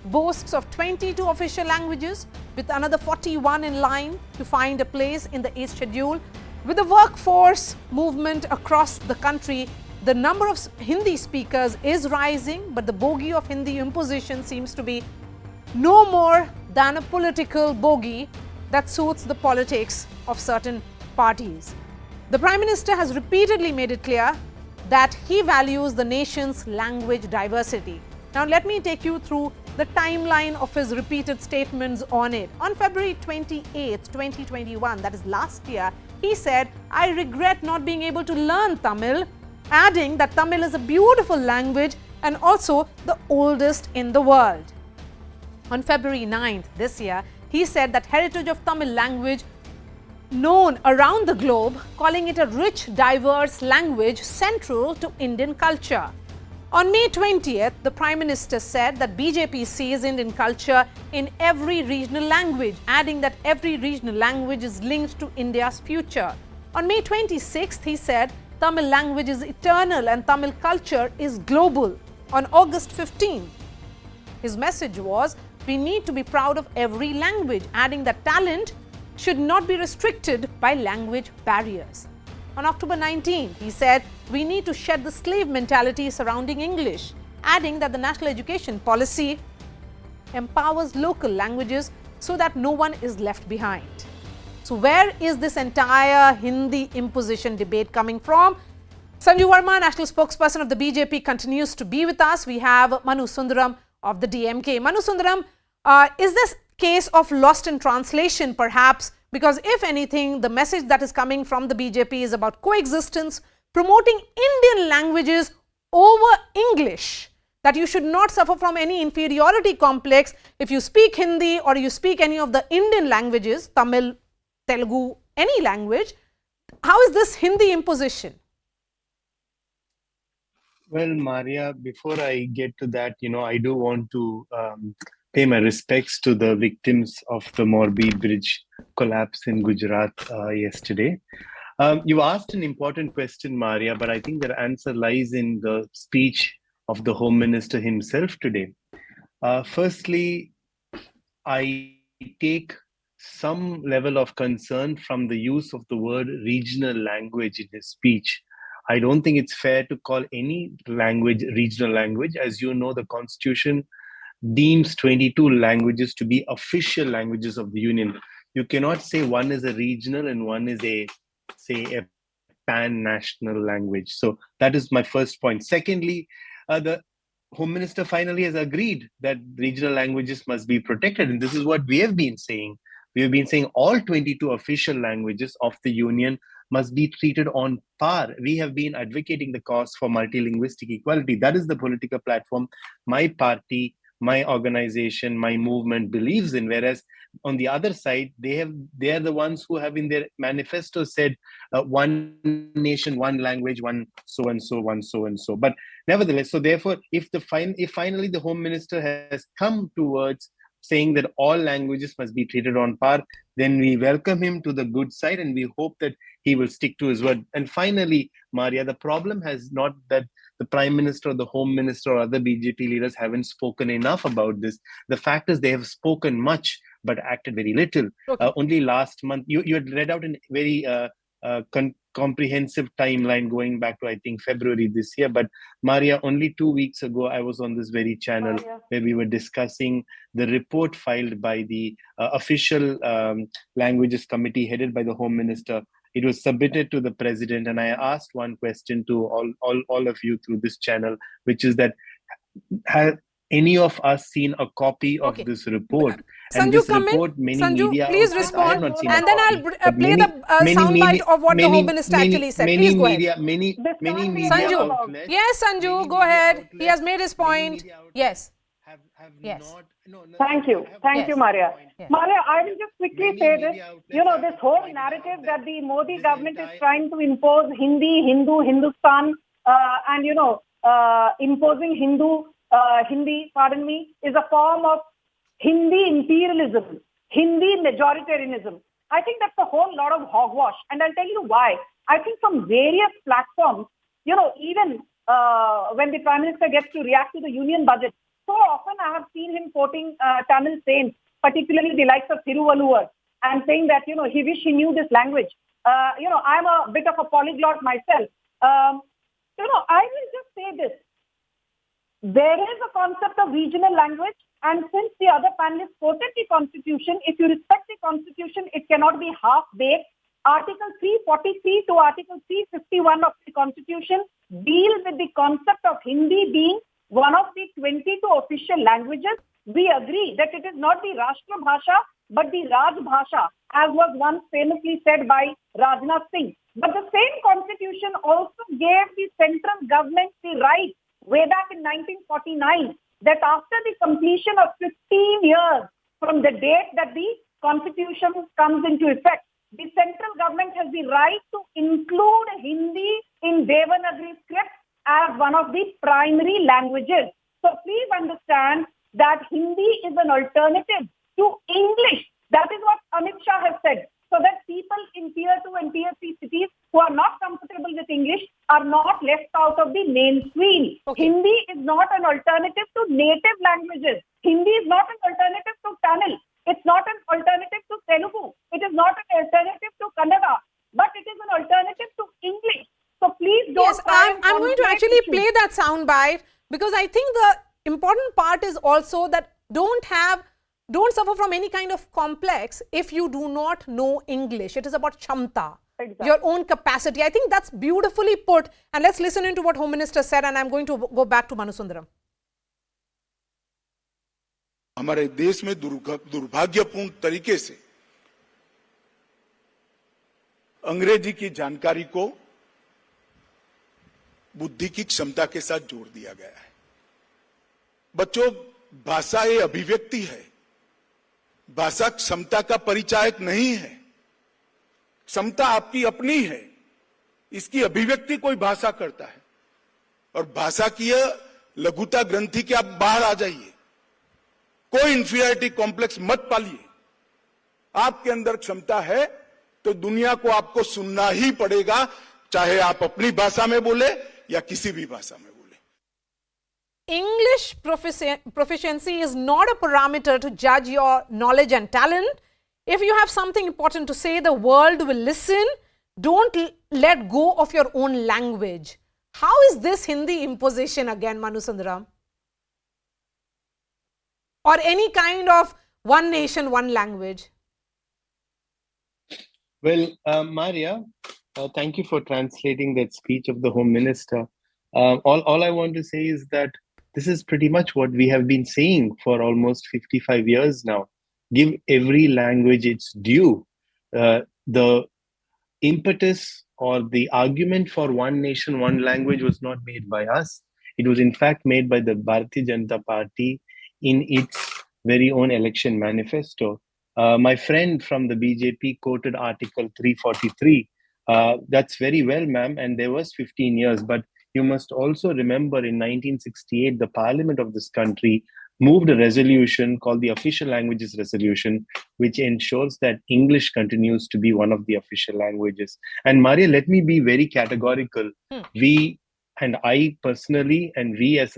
boasts of 22 official languages, with another 41 in line to find a place in the 8th schedule. With the workforce movement across the country, the number of Hindi speakers is rising, but the bogey of Hindi imposition seems to be no more than a political bogey that suits the politics of certain parties. The Prime Minister has repeatedly made it clear that he values the nation's language diversity. Now, let me take you through the timeline of his repeated statements on it. On February 28, 2021, that is last year, he said, "I regret not being able to learn Tamil," adding that Tamil is a beautiful language and also the oldest in the world. On February 9th this year, he said that heritage of Tamil language known around the globe, calling it a rich, diverse language central to Indian culture. On May 20th, the Prime Minister said that BJP sees Indian culture in every regional language, adding that every regional language is linked to India's future. On May 26th, he said Tamil language is eternal and Tamil culture is global. On August 15th, his message was, we need to be proud of every language, adding that talent should not be restricted by language barriers. On October 19, he said, we need to shed the slave mentality surrounding English, adding that the national education policy empowers local languages so that no one is left behind. So where is this entire Hindi imposition debate coming from? Sanju Verma, national spokesperson of the BJP, continues to be with us. We have Manu Sundaram of the DMK. Manu Sundaram, is this case of lost in translation perhaps? Because if anything, the message that is coming from the BJP is about coexistence, promoting Indian languages over English, that you should not suffer from any inferiority complex if you speak Hindi or you speak any of the Indian languages, Tamil, Telugu, any language. How is this Hindi imposition? Well, Maria, before I get to that, I do want to pay my respects to the victims of the Morbi bridge collapse in Gujarat yesterday. You asked an important question, Maria, but I think the answer lies in the speech of the Home Minister himself today. Firstly, I take some level of concern from the use of the word regional language in his speech. I don't think it's fair to call any language regional language. As you know, the Constitution deems 22 languages to be official languages of the Union. You cannot say one is a regional and one is a pan-national language. So that is my first point. Secondly, the Home Minister finally has agreed that regional languages must be protected. And this is what we have been saying. We have been saying all 22 official languages of the Union must be treated on par. We have been advocating the cause for multilinguistic equality. That is the political platform my party, my organization, my movement believes in. Whereas on the other side, they are the ones who have in their manifesto said one nation, one language, one so and so, one so and so. But nevertheless, so therefore, if finally the Home Minister has come towards saying that all languages must be treated on par, then we welcome him to the good side and we hope that he will stick to his word. And finally, Maria, the problem has not that the Prime Minister or the Home Minister or other BJP leaders haven't spoken enough about this. The fact is they have spoken much but acted very little. Okay. Only last month, you had read out a very comprehensive timeline going back to, I think, February this year. But Maria, only 2 weeks ago, I was on this very channel where we were discussing the report filed by the official languages committee headed by the Home Minister. It was submitted to the President, and I asked one question to all of you through this channel, which is that any of us seen a copy of this report? And Sanju, this come report, in. many Sanju, media please outlets, I have respond, not seen and a then copy, I'll but play the soundbite of what the Home Minister actually said. Please go ahead. Many media Sanju, outlets. yes, Sanju, go ahead. He has made his point. Yes. Yes. Thank you. Thank you, Maria. Maria, I will just quickly say this. This whole narrative that the Modi government is trying to impose Hindi, Hindu, Hindustan, and, imposing Hindi, pardon me, is a form of Hindi imperialism, Hindi majoritarianism. I think that's a whole lot of hogwash. And I'll tell you why. I think from various platforms, even when the Prime Minister gets to react to the union budget, so often I have seen him quoting Tamil saints, particularly the likes of Thiruvalluvar, and saying that, he wish he knew this language. I'm a bit of a polyglot myself. I will just say this. There is a concept of regional language, and since the other panelists quoted the Constitution, if you respect the Constitution, it cannot be half-baked. Article 343 to Article 351 of the Constitution deal with the concept of Hindi being one of the 22 official languages. We agree that it is not the Rashtra Bhasha, but the Raj Bhasha, as was once famously said by Rajnath Singh. But the same Constitution also gave the central government the right, way back in 1949, that after the completion of 15 years from the date that the Constitution comes into effect, the central government has the right to include Hindi in Devanagari script as one of the primary languages. So please understand that Hindi is an alternative to English. That is what Amit Shah has said. So that people in tier 2 and tier 3 cities who are not comfortable with English are not left out of the mainstream. Hindi is not an alternative to native languages. Hindi is not an alternative to Tamil. It's not an alternative to Telugu. It is not an alternative to Kannada. But it is an alternative to English. So please don't. Yes, I'm going to actually play that sound bite, because I think the important part is also that don't suffer from any kind of complex if you do not know English. It is about chamta, your own capacity. I think that's beautifully put. And let's listen into what Home Minister said, and I'm going to go back to Manusundaram. हमारे देश में दुर्भाग्यपूर्ण तरीके से अंग्रेजी की जानकारी को बुद्धि की क्षमता के साथ जोड़ दिया गया है। बच्चों, भाषा ये अभिव्यक्ति है, भाषा क्षमता का परिचायक नहीं है। क्षमता आपकी अपनी है, इसकी अभिव्यक्ति कोई भाषा करता है। और भाषा की यह लघुता ग्रंथि के आप बाहर आ जाइए, कोई इंफीरियरिटी कॉम्प्लेक्स मत पालिए। आपके अंदर क्षमता है तो दुनिया को आपको सुनना ही पड़ेगा, चाहे आप अपनी भाषा में बोले या किसी भी भाषा में बोले। English proficiency is not a parameter to judge your knowledge and talent. If you have something important to say, the world will listen. Don't let go of your own language. How is this Hindi imposition again, Manusundaram? Or any kind of one nation, one language? Well, Maria, thank you for translating that speech of the Home Minister. All I want to say is that this is pretty much what we have been saying for almost 55 years now. Give every language its due. The impetus or the argument for one nation, one language was not made by us. It was in fact made by the Bharatiya Janata Party in its very own election manifesto. My friend from the BJP quoted Article 343. That's very well, ma'am, and there was 15 years. But you must also remember in 1968, the parliament of this country moved a resolution called the Official Languages Resolution, which ensures that English continues to be one of the official languages. And Maria, let me be very categorical. We, and I personally, and we as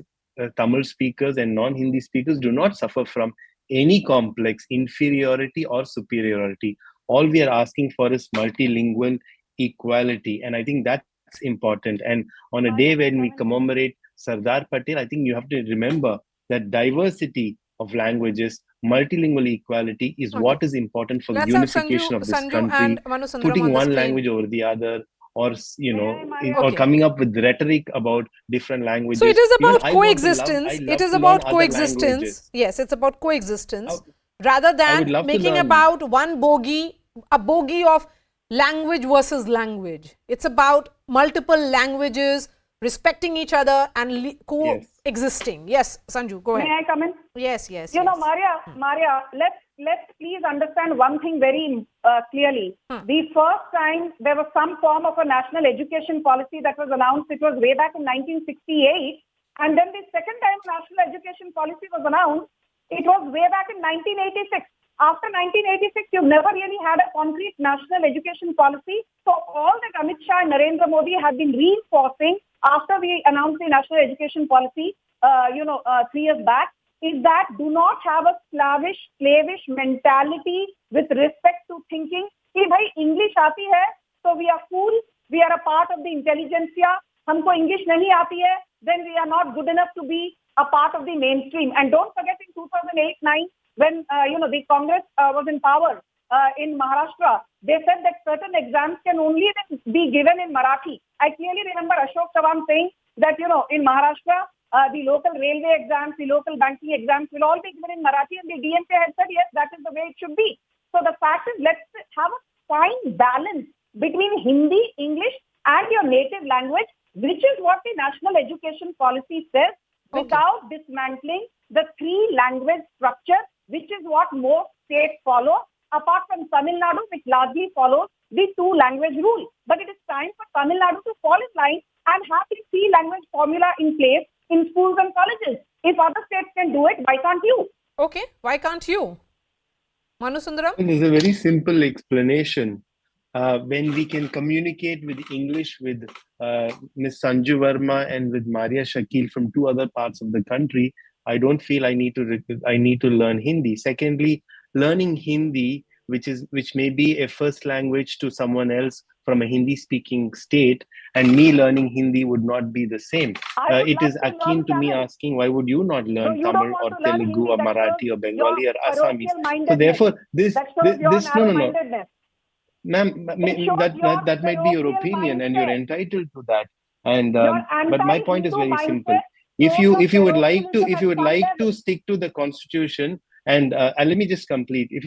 Tamil speakers and non-Hindi speakers do not suffer from any complex inferiority or superiority. All we are asking for is multilingual equality. And I think that's important. And on a day when we commemorate Sardar Patel, I think you have to remember that diversity of languages, multilingual equality is what is important for the unification of this country. Putting one language over the other or or Okay. coming up with rhetoric about different languages. So it is about I want to coexistence. I love It is to learn about other coexistence. languages. Yes, it's about coexistence. Rather I would than love to making learn. about one bogey, a bogey of language versus language. It's about multiple languages, respecting each other and coexisting. Yes, Sanju, go ahead. May I come in? Yes, yes. You know, yes. Maria, let's please understand one thing very clearly. The first time there was some form of a national education policy that was announced, it was way back in 1968. And then the second time national education policy was announced, it was way back in 1986. After 1986, you've never really had a concrete national education policy. So all that Amit Shah and Narendra Modi have been reinforcing after we announced the national education policy, 3 years back, is that do not have a slavish mentality with respect to thinking कि भाई English आती है, so we are cool, we are a part of the intelligentsia, हमको English नहीं आती है, then we are not good enough to be a part of the mainstream. And don't forget in 2008-9, when the Congress was in power in Maharashtra, they said that certain exams can only be given in Marathi. I clearly remember Ashok Chavan saying that in Maharashtra, the local railway exams, the local banking exams will all be given in Marathi, and the DMK had said yes, that is the way it should be. So the fact is, let's have a fine balance between Hindi, English, and your native language, which is what the national education policy says, without dismantling the 3-language structure, which is what most states follow, apart from Tamil Nadu, which largely follows the 2-language rule. But it is time for Tamil Nadu to fall in line and have the 3-language formula in place in schools and colleges. If other states can do it, why can't you? Okay, why can't you? Manu Sundaram? There's a very simple explanation. When we can communicate with English with Ms. Sanju Verma and with Maria Shakil from 2 other parts of the country, I don't feel I need to learn Hindi. Secondly, learning Hindi, which may be a first language to someone else from a Hindi-speaking state, and me learning Hindi would not be the same. It is akin to me asking, why would you not learn Tamil or Telugu or Marathi or Bengali or Assamese? So therefore, this no. Ma'am, that might be your opinion, and you're entitled to that. And but my point is very simple. If you would like to stick to the Constitution, and let me just complete. If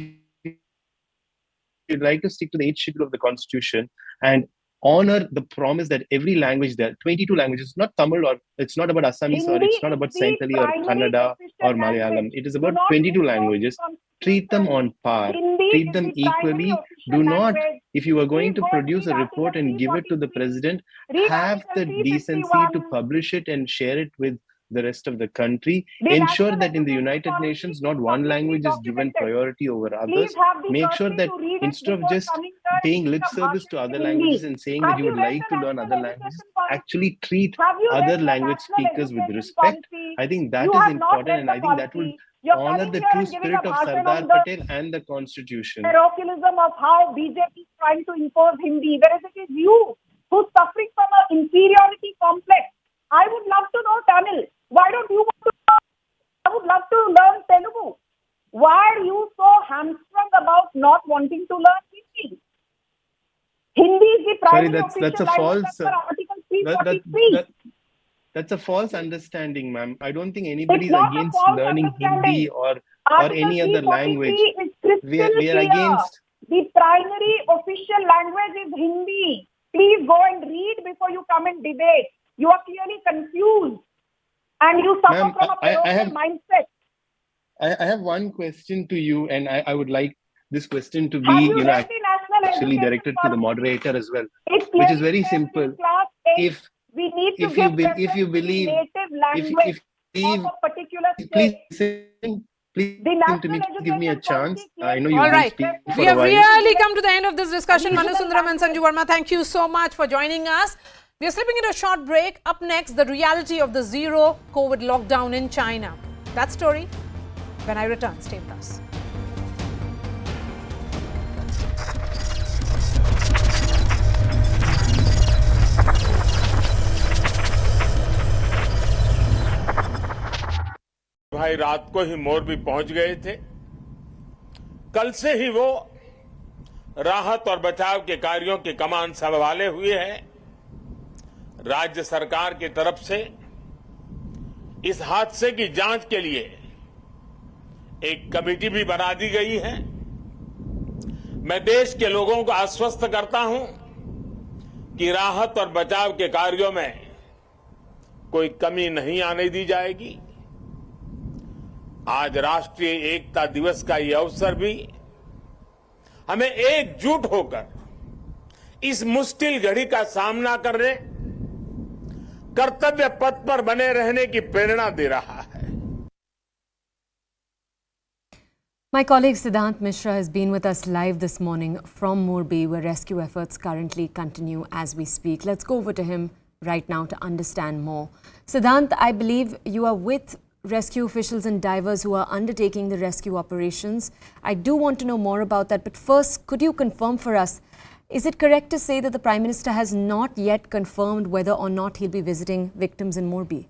you'd like to stick to the 8th schedule of the Constitution and honor the promise that every language, there are 22 languages, not Tamil, or it's not about Assamese, or it's not about Saintali or Kannada or Malayalam. It is about 22 languages. Treat them on par. Treat them equally. Do not, if you are going to produce a report and give it to the president, have the decency to publish it and share it with the rest of the country. Ensure that in the United Nations, not one language is given priority over others. Make sure that instead of just paying lip service to other languages and saying that you would like to learn other languages, actually treat other language speakers with respect. I think that is important, and I think that will honor the true spirit of Sardar Patel and the Constitution. Parochialism of how BJP is trying to impose Hindi, whereas it is you who's suffering from an inferiority complex. I would love to know Tamil. Why don't you want to learn? I would love to learn Telugu. Why are you so hamstrung about not wanting to learn Hindi? Hindi is the primary that's a false. Article 343. That's a false understanding, ma'am. I don't think anybody is against learning Hindi or any other language. We are against. The primary official language is Hindi. Please go and read before you come and debate. You are clearly confused, and you suffer from a parochial mindset. I have one question to you, and I would like this question to be, actually directed to the moderator as well, which is very simple. If you believe, please listen to me, give me a chance. I know you've been speaking for a while. We have really come to the end of this discussion. Manu Sundaram and Sanju Verma, thank you so much for joining us. We are slipping into a short break. Up next, the reality of the zero COVID lockdown in China. That story when I return. Stay with us. भाई रात को ही मोरबी पहुंच गए थे। कल से ही वो राहत और बचाव के कार्यों की कमान संभाले हुए हैं। राज्य सरकार की तरफ से इस हादसे की जांच के लिए एक कमेटी भी बना दी गई है। मैं देश के लोगों को आश्वस्त करता हूं कि राहत और बचाव के कार्यों में कोई कमी नहीं आने दी जाएगी। आज राष्ट्रीय एकता दिवस का ये अवसर भी हमें एकजुट होकर इस मुश्किल घड़ी का सामना करने, कर्तव्य पथ पर बने रहने की प्रेरणा दे रहा है। My colleague Siddhant Mishra has been with us live this morning from Morbi, where rescue efforts currently continue as we speak. Let's go over to him right now to understand more. Siddhant, I believe you are with rescue officials and divers who are undertaking the rescue operations. I do want to know more about that, but first, could you confirm for us, is it correct to say that the Prime Minister has not yet confirmed whether or not he'll be visiting victims in Morbi?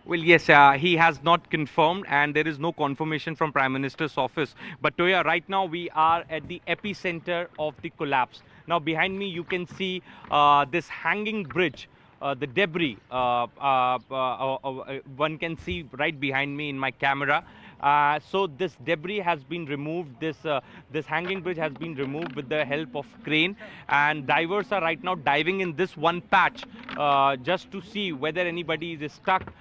Well, yes, he has not confirmed, and there is no confirmation from Prime Minister's office. But Toya, right now we are at the epicenter of the collapse. Now behind me you can see this hanging bridge, the debris. One can see right behind me in my camera. So this debris has been removed, this hanging bridge has been removed with the help of crane, and divers are right now diving in this one patch just to see whether anybody is stuck,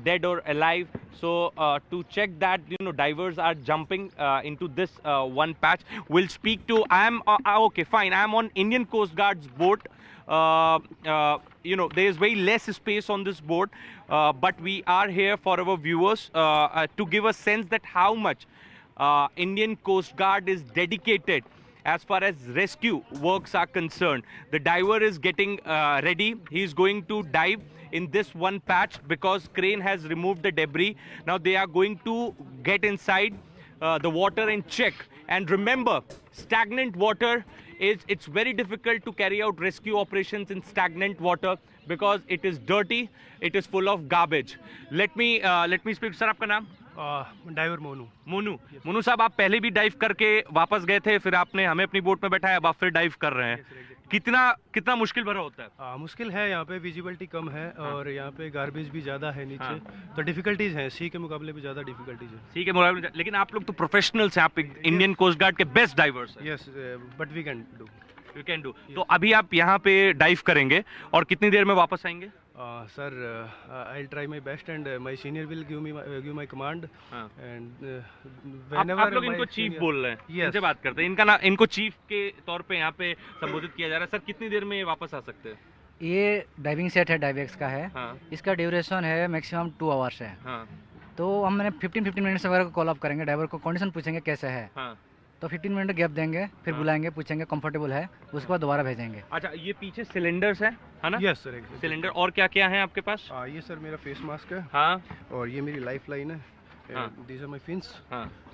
dead or alive. So to check that, divers are jumping into this one patch. We'll speak to, okay, fine, I'm on Indian Coast Guard's boat. There is very less space on this boat, but we are here for our viewers to give a sense that how much Indian Coast Guard is dedicated as far as rescue works are concerned. The diver is getting ready. He is going to dive in this one patch because crane has removed the debris. Now they are going to get inside the water and check. And remember, stagnant water it's very difficult to carry out rescue operations in stagnant water because it is dirty, it is full of garbage. Let me speak. Sir, आपका नाम? Driver Monu साहब, आप पहले भी dive करके वापस गए थे, फिर आपने हमें अपनी बोट में बैठाया, अब आप फिर डाइव कर रहे हैं। कितना मुश्किल भरा होता है? मुश्किल है, यहाँ पे विजिबिलिटी कम है और यहाँ पे गार्बेज भी ज़्यादा है नीचे, तो डिफिकल्टीज हैं, सी के मुकाबले भी ज़्यादा डिफिकल्टीज है। सी के मुकाबले, लेकिन आप लोग तो प्रोफेशनल्स हैं, आप इंडियन कोस्ट गार्ड के बेस्ट डाइवर्स हैं। Yes, but we can do. You can do. तो अभी आप यहाँ पे डाइव करेंगे और कितनी देर में वापस आएंगे? Sir, I will try my best and my senior will give my command and whenever. आप लोग इनको चीफ बोल रहे हैं, इनसे बात करते हैं। इनको चीफ के तौर पे यहाँ पे संबोधित किया जा रहा है। सर, कितनी देर में वापस आ सकते हैं? ये डाइविंग सेट है, डाइवेक्स का है। इसका ड्यूरेशन है मैक्सिमम 2 आवर्स है। तो हमने 15 मिनट्स वगैरह को कॉल अप करेंगे, ड्राइवर को कंडीशन पूछेंगे कैसे है, तो 15 मिनट गैप देंगे, फिर बुलाएंगे, पूछेंगे कंफर्टेबल है, उसके बाद दोबारा भेजेंगे। अच्छा, ये पीछे सिलेंडर्स है ना? Yes sir, cylinder. और क्या क्या है आपके पास? ये सर मेरा फेस मास्क है। हाँ, और ये मेरी लाइफ लाइन है। These are my fins.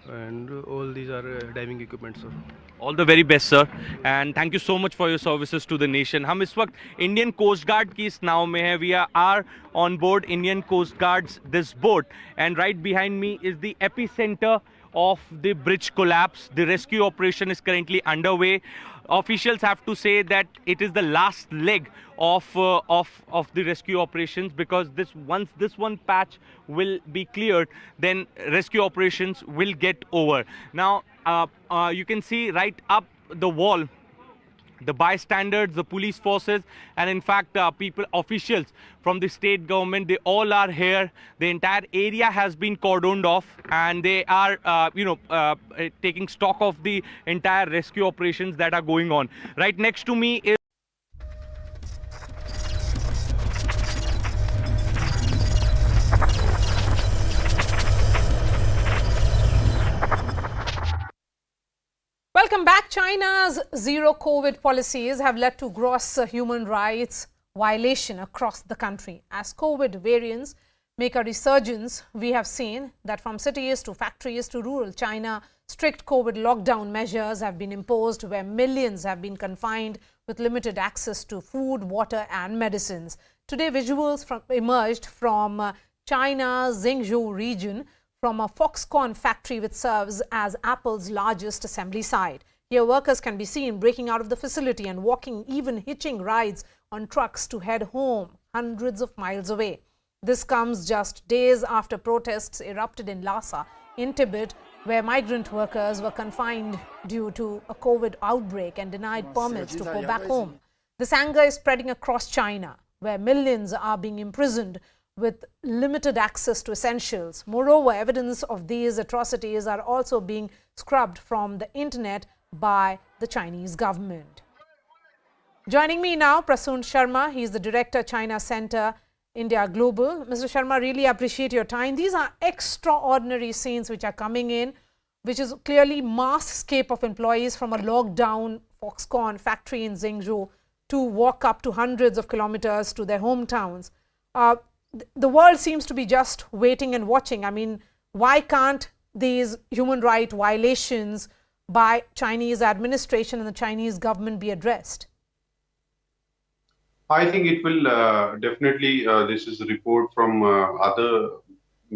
And all these are diving equipment, sir. All the very best, sir. And thank you so much for your services to the nation. हम इस वक्त Indian Coast guard की इस नाव में हैं. We are on board Indian Coast Guard's this boat. And right behind me is the epicenter of the bridge collapse. The rescue operation is currently underway. Officials have to say that it is the last leg of the rescue operations, because once this one patch will be cleared, then rescue operations will get over. Now you can see right up the wall, the bystanders, the police forces, and in fact officials from the state government, they all are here. The entire area has been cordoned off, and they are taking stock of the entire rescue operations that are going on. Right next to me is Welcome back. China's zero COVID policies have led to gross human rights violation across the country. As COVID variants make a resurgence, we have seen that from cities to factories to rural China, strict COVID lockdown measures have been imposed, where millions have been confined with limited access to food, water and medicines. Today, visuals emerged from China's Zhengzhou region from a Foxconn factory which serves as Apple's largest assembly site. Here, workers can be seen breaking out of the facility and walking, even hitching rides on trucks to head home, hundreds of miles away. This comes just days after protests erupted in Lhasa, in Tibet, where migrant workers were confined due to a COVID outbreak and denied permits to go back home. This anger is spreading across China, where millions are being imprisoned with limited access to essentials. Moreover, evidence of these atrocities are also being scrubbed from the internet by the Chinese government. Joining me now, Prasoon Sharma. He is the Director, China Center, India Global. Mr. Sharma, really appreciate your time. These are extraordinary scenes which are coming in, which is clearly mass escape of employees from a lockdown Foxconn factory in Zhengzhou to walk up to hundreds of kilometers to their hometowns. The world seems to be just waiting and watching. I mean, why can't these human rights violations by Chinese administration and the Chinese government be addressed? I think it will definitely, this is a report from other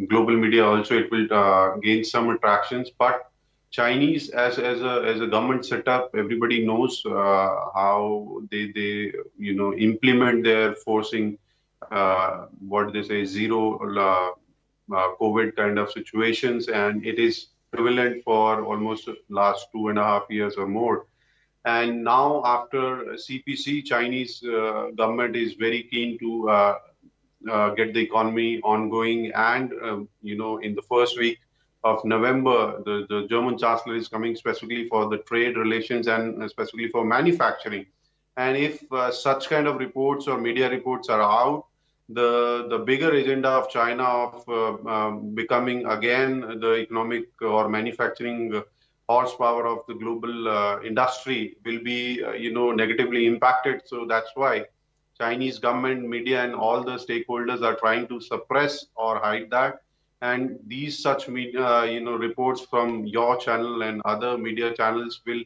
global media also, it will gain some attractions, but Chinese as a government setup, everybody knows how they implement their forcing what they say zero COVID kind of situations, and it is prevalent for almost last 2.5 years or more. And now after CPC, Chinese government is very keen to get the economy ongoing, and in the first week of November, the German Chancellor is coming specifically for the trade relations and specifically for manufacturing. And if such kind of reports or media reports are out, the bigger agenda of China of becoming again the economic or manufacturing horsepower of the global industry will be negatively impacted. So that's why Chinese government, media, and all the stakeholders are trying to suppress or hide that. And these such media, reports from your channel and other media channels will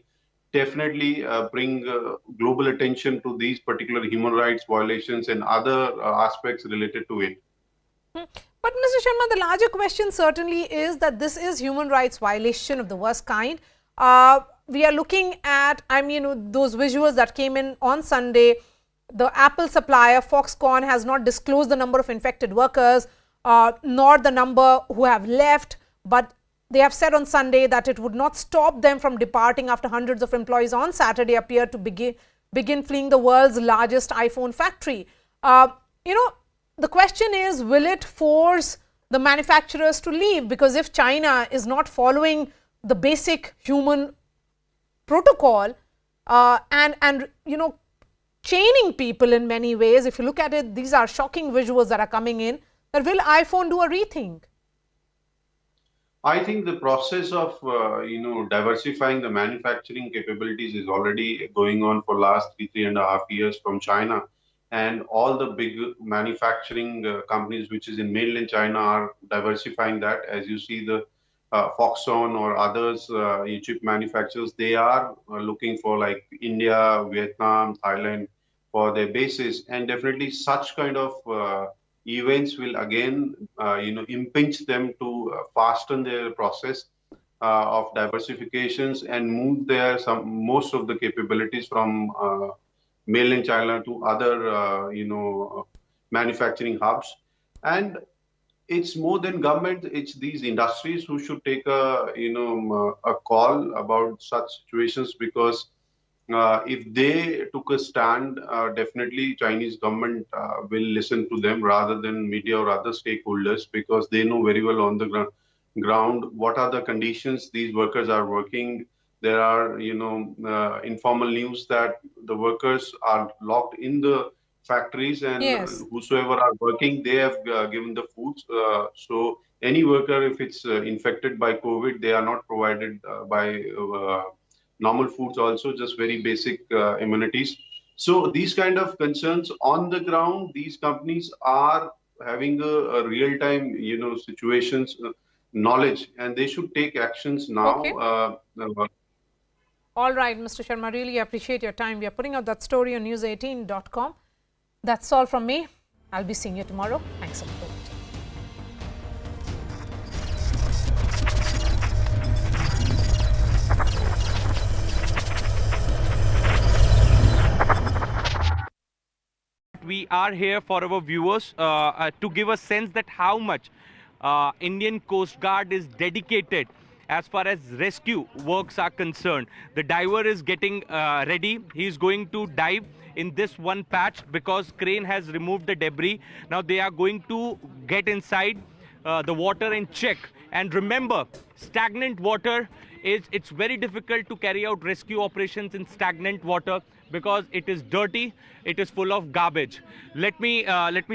definitely bring global attention to these particular human rights violations and other aspects related to it. But Mr. Sharma, the larger question certainly is that this is human rights violation of the worst kind. We are looking at, those visuals that came in on Sunday. The Apple supplier, Foxconn, has not disclosed the number of infected workers, nor the number who have left, but they have said on Sunday that it would not stop them from departing after hundreds of employees on Saturday appeared to begin fleeing the world's largest iPhone factory. The question is, will it force the manufacturers to leave? Because if China is not following the basic human protocol and chaining people in many ways, if you look at it, these are shocking visuals that are coming in, that will iPhone do a rethink? I think the process of diversifying the manufacturing capabilities is already going on for last 3.5 years from China, and all the big manufacturing companies which is in mainland China are diversifying that. As you see, the Foxconn or others chip manufacturers, they are looking for like India, Vietnam, Thailand for their bases, and definitely such kind of events will again impinge them to fasten their process of diversifications and move most of the capabilities from mainland China to other manufacturing hubs. And it's more than government, it's these industries who should take a call about such situations, because if they took a stand, definitely Chinese government will listen to them rather than media or other stakeholders, because they know very well on the ground what are the conditions these workers are working. There are, informal news that the workers are locked in the factories, and yes, whosoever are working, they have given the foods. So any worker, if it's infected by COVID, they are not provided by normal foods also, just very basic amenities. So these kind of concerns on the ground, these companies are having a real-time, situations knowledge, and they should take actions now. Okay. All right, Mr. Sharma, really appreciate your time. We are putting out that story on news18.com. That's all from me. I'll be seeing you tomorrow. Thanks a lot. are here for our viewers to give a sense that how much Indian Coast Guard is dedicated as far as rescue works are concerned. The diver is getting ready. He is going to dive in this one patch because crane has removed the debris. Now they are going to get inside the water and check. And remember, stagnant water it's very difficult to carry out rescue operations in stagnant water because it is dirty, it is full of garbage. Let me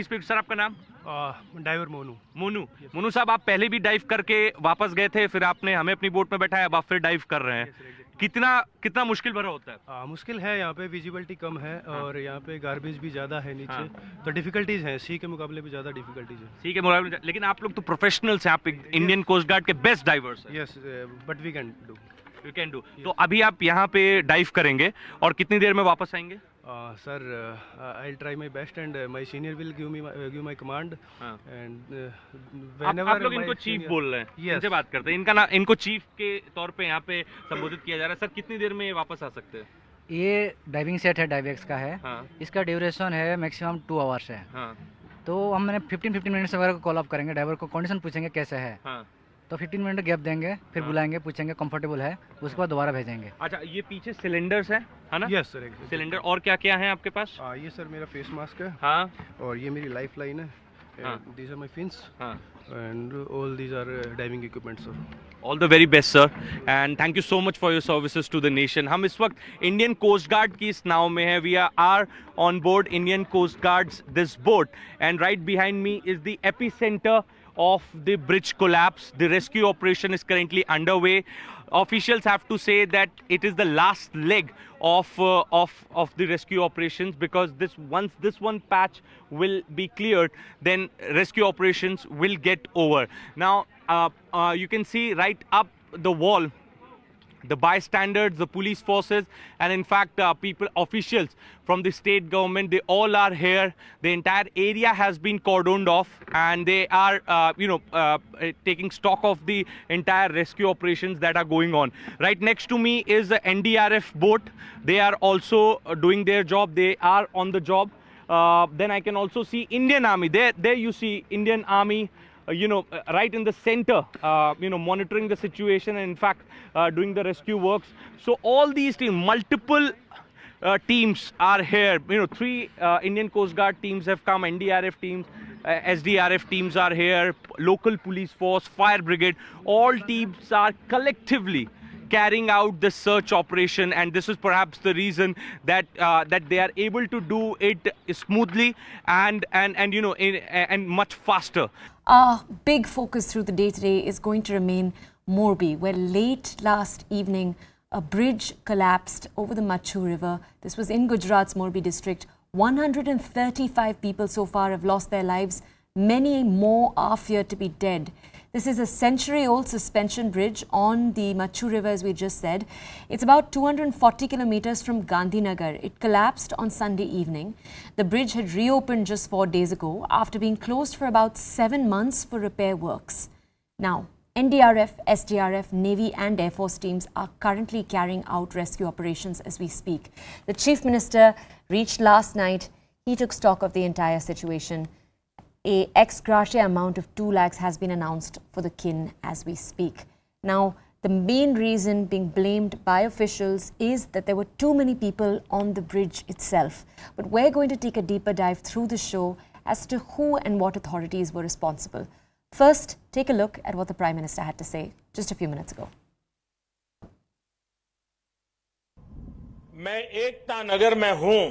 speak. Sir, आपका नाम? Driver Monu साहब, आप पहले भी dive करके वापस गए थे, फिर आपने हमें अपनी बोट में बैठाया, अब आप फिर डाइव कर रहे हैं। कितना मुश्किल भरा होता है? मुश्किल है, यहाँ पे विजिबिलिटी कम है और यहाँ पे गार्बेज भी ज़्यादा है नीचे, तो डिफिकल्टीज हैं, सी के मुकाबले भी ज़्यादा डिफिकल्टीज है। सी के मुकाबले, लेकिन आप लोग तो प्रोफेशनल्स हैं, आप इंडियन कोस्ट गार्ड के बेस्ट डाइवर्स हैं। Yes, but we can do. You can do. तो अभी आप यहाँ पे डाइव करेंगे और कितनी देर में वापस आएंगे? Sir, I'll try my best and my senior will give my command and whenever आप लोग इनको चीफ बोल रहे हैं, इनसे बात करते हैं, इनको चीफ के तौर पे यहाँ पे संबोधित किया जा रहा है। सर, कितनी देर में वापस आ सकते हैं? ये डाइविंग सेट है, डाइवेक्स का है। इसका ड्यूरेशन है मैक्सिमम 2 आवर्स है। तो हमने 15 मिनट्स वगैरह कॉल अप करेंगे, ड्राइवर को कंडीशन पूछेंगे कैसे है, तो 15 मिनट गैप देंगे, फिर बुलाएंगे, पूछेंगे कंफर्टेबल है, उसके बाद दोबारा भेजेंगे। अच्छा, ये पीछे सिलेंडर्स है ना? Yes sir, cylinder. और क्या क्या है आपके पास? ये सर मेरा फेस मास्क है, हाँ, और ये मेरी लाइफ लाइन है, these are my fins, and all these are diving equipment sir. All the very best sir, and thank you so much for your services to the nation. हम इस वक्त Indian Coast guard की इस नाव में हैं. We are on board Indian Coast Guard's this boat, and right behind me is the epicenter of the bridge collapse. The rescue operation is currently underway. Officials have to say that it is the last leg of the rescue operations, because once this one patch will be cleared, then rescue operations will get over. Now you can see right up the wall the bystanders, the police forces, and in fact officials from the state government, they all are here. The entire area has been cordoned off, and they are taking stock of the entire rescue operations that are going on. Right next to me is the NDRF boat. They are also doing their job. They are on the job. Then I can also see Indian Army. There you see Indian Army, right in the center, monitoring the situation and in fact doing the rescue works. So all these teams, multiple teams are here. 3 Indian Coast Guard teams have come, NDRF teams, SDRF teams are here, local police force, fire brigade. All teams are collectively carrying out the search operation, and this is perhaps the reason that they are able to do it smoothly and much faster. Our big focus through the day today is going to remain Morbi, where late last evening a bridge collapsed over the Machu River. This was in Gujarat's Morbi district. 135 people so far have lost their lives. Many more are feared to be dead. This is a century-old suspension bridge on the Machu River, as we just said. It's about 240 kilometers from Gandhinagar. It collapsed on Sunday evening. The bridge had reopened just 4 days ago after being closed for about 7 months for repair works. Now, NDRF, SDRF, Navy and Air Force teams are currently carrying out rescue operations as we speak. The Chief Minister reached last night. He took stock of the entire situation. A ex gratia amount of 2 lakhs has been announced for the kin as we speak. Now, the main reason being blamed by officials is that there were too many people on the bridge itself. But we're going to take a deeper dive through the show as to who and what authorities were responsible. First, take a look at what the Prime Minister had to say just a few minutes ago. मैं एकता नगर में हूं.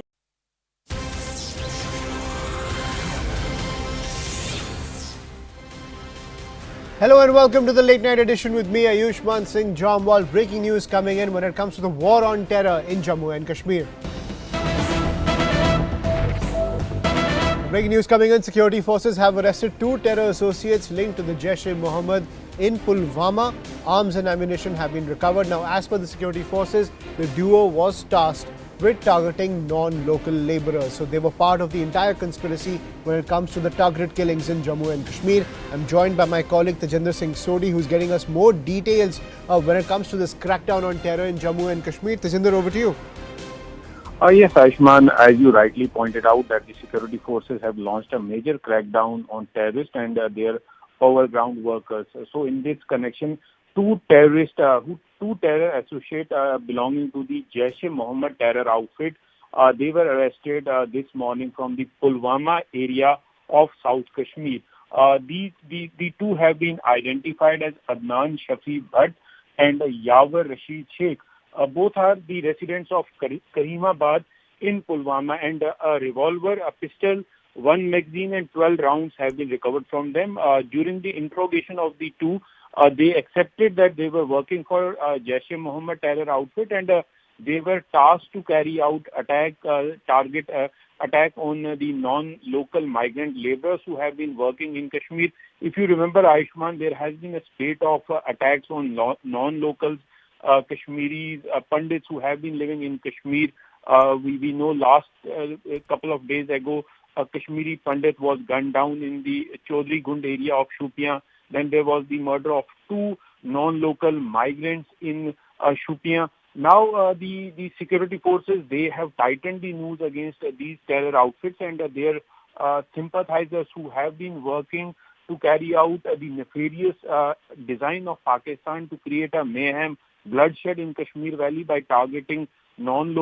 Hello and welcome to the late night edition with me, Ayushman Singh Jamwal. Breaking news coming in when it comes to the war on terror in Jammu and Kashmir. Breaking news coming in, security forces have arrested 2 terror associates linked to the Jaish-e-Mohammed in Pulwama. Arms and ammunition have been recovered. Now, as per the security forces, the duo was tasked with targeting non-local labourers. So they were part of the entire conspiracy when it comes to the targeted killings in Jammu and Kashmir. I'm joined by my colleague Tejinder Singh Sodhi, who's getting us more details when it comes to this crackdown on terror in Jammu and Kashmir. Tejinder, over to you. Yes, Ayushman, as you rightly pointed out, that the security forces have launched a major crackdown on terrorists and their overground workers. So, in this connection, two terror associates belonging to the Jaish-e-Mohammed terror outfit, they were arrested this morning from the Pulwama area of South Kashmir. The two have been identified as Adnan Shafi Bhatt and Yawar Rashid Sheikh. Both are the residents of Karimabad in Pulwama, and a revolver, a pistol, one magazine and 12 rounds have been recovered from them. During the interrogation of the two, they accepted that they were working for Jaish-e-Mohammed terror outfit, and they were tasked to carry out attack on the non-local migrant laborers who have been working in Kashmir. If you remember, Ayushman, there has been a spate of attacks on non-locals, Kashmiris, Pandits who have been living in Kashmir. We know last couple of days ago, a Kashmiri Pandit was gunned down in the Chaudhry Gund area of Shupian. Then there was the murder of two non-local migrants in Shupian. Now the security forces, they have tightened the noose against these terror outfits, and their sympathizers who have been working to carry out the nefarious design of Pakistan to create a mayhem, bloodshed in Kashmir Valley by targeting non-local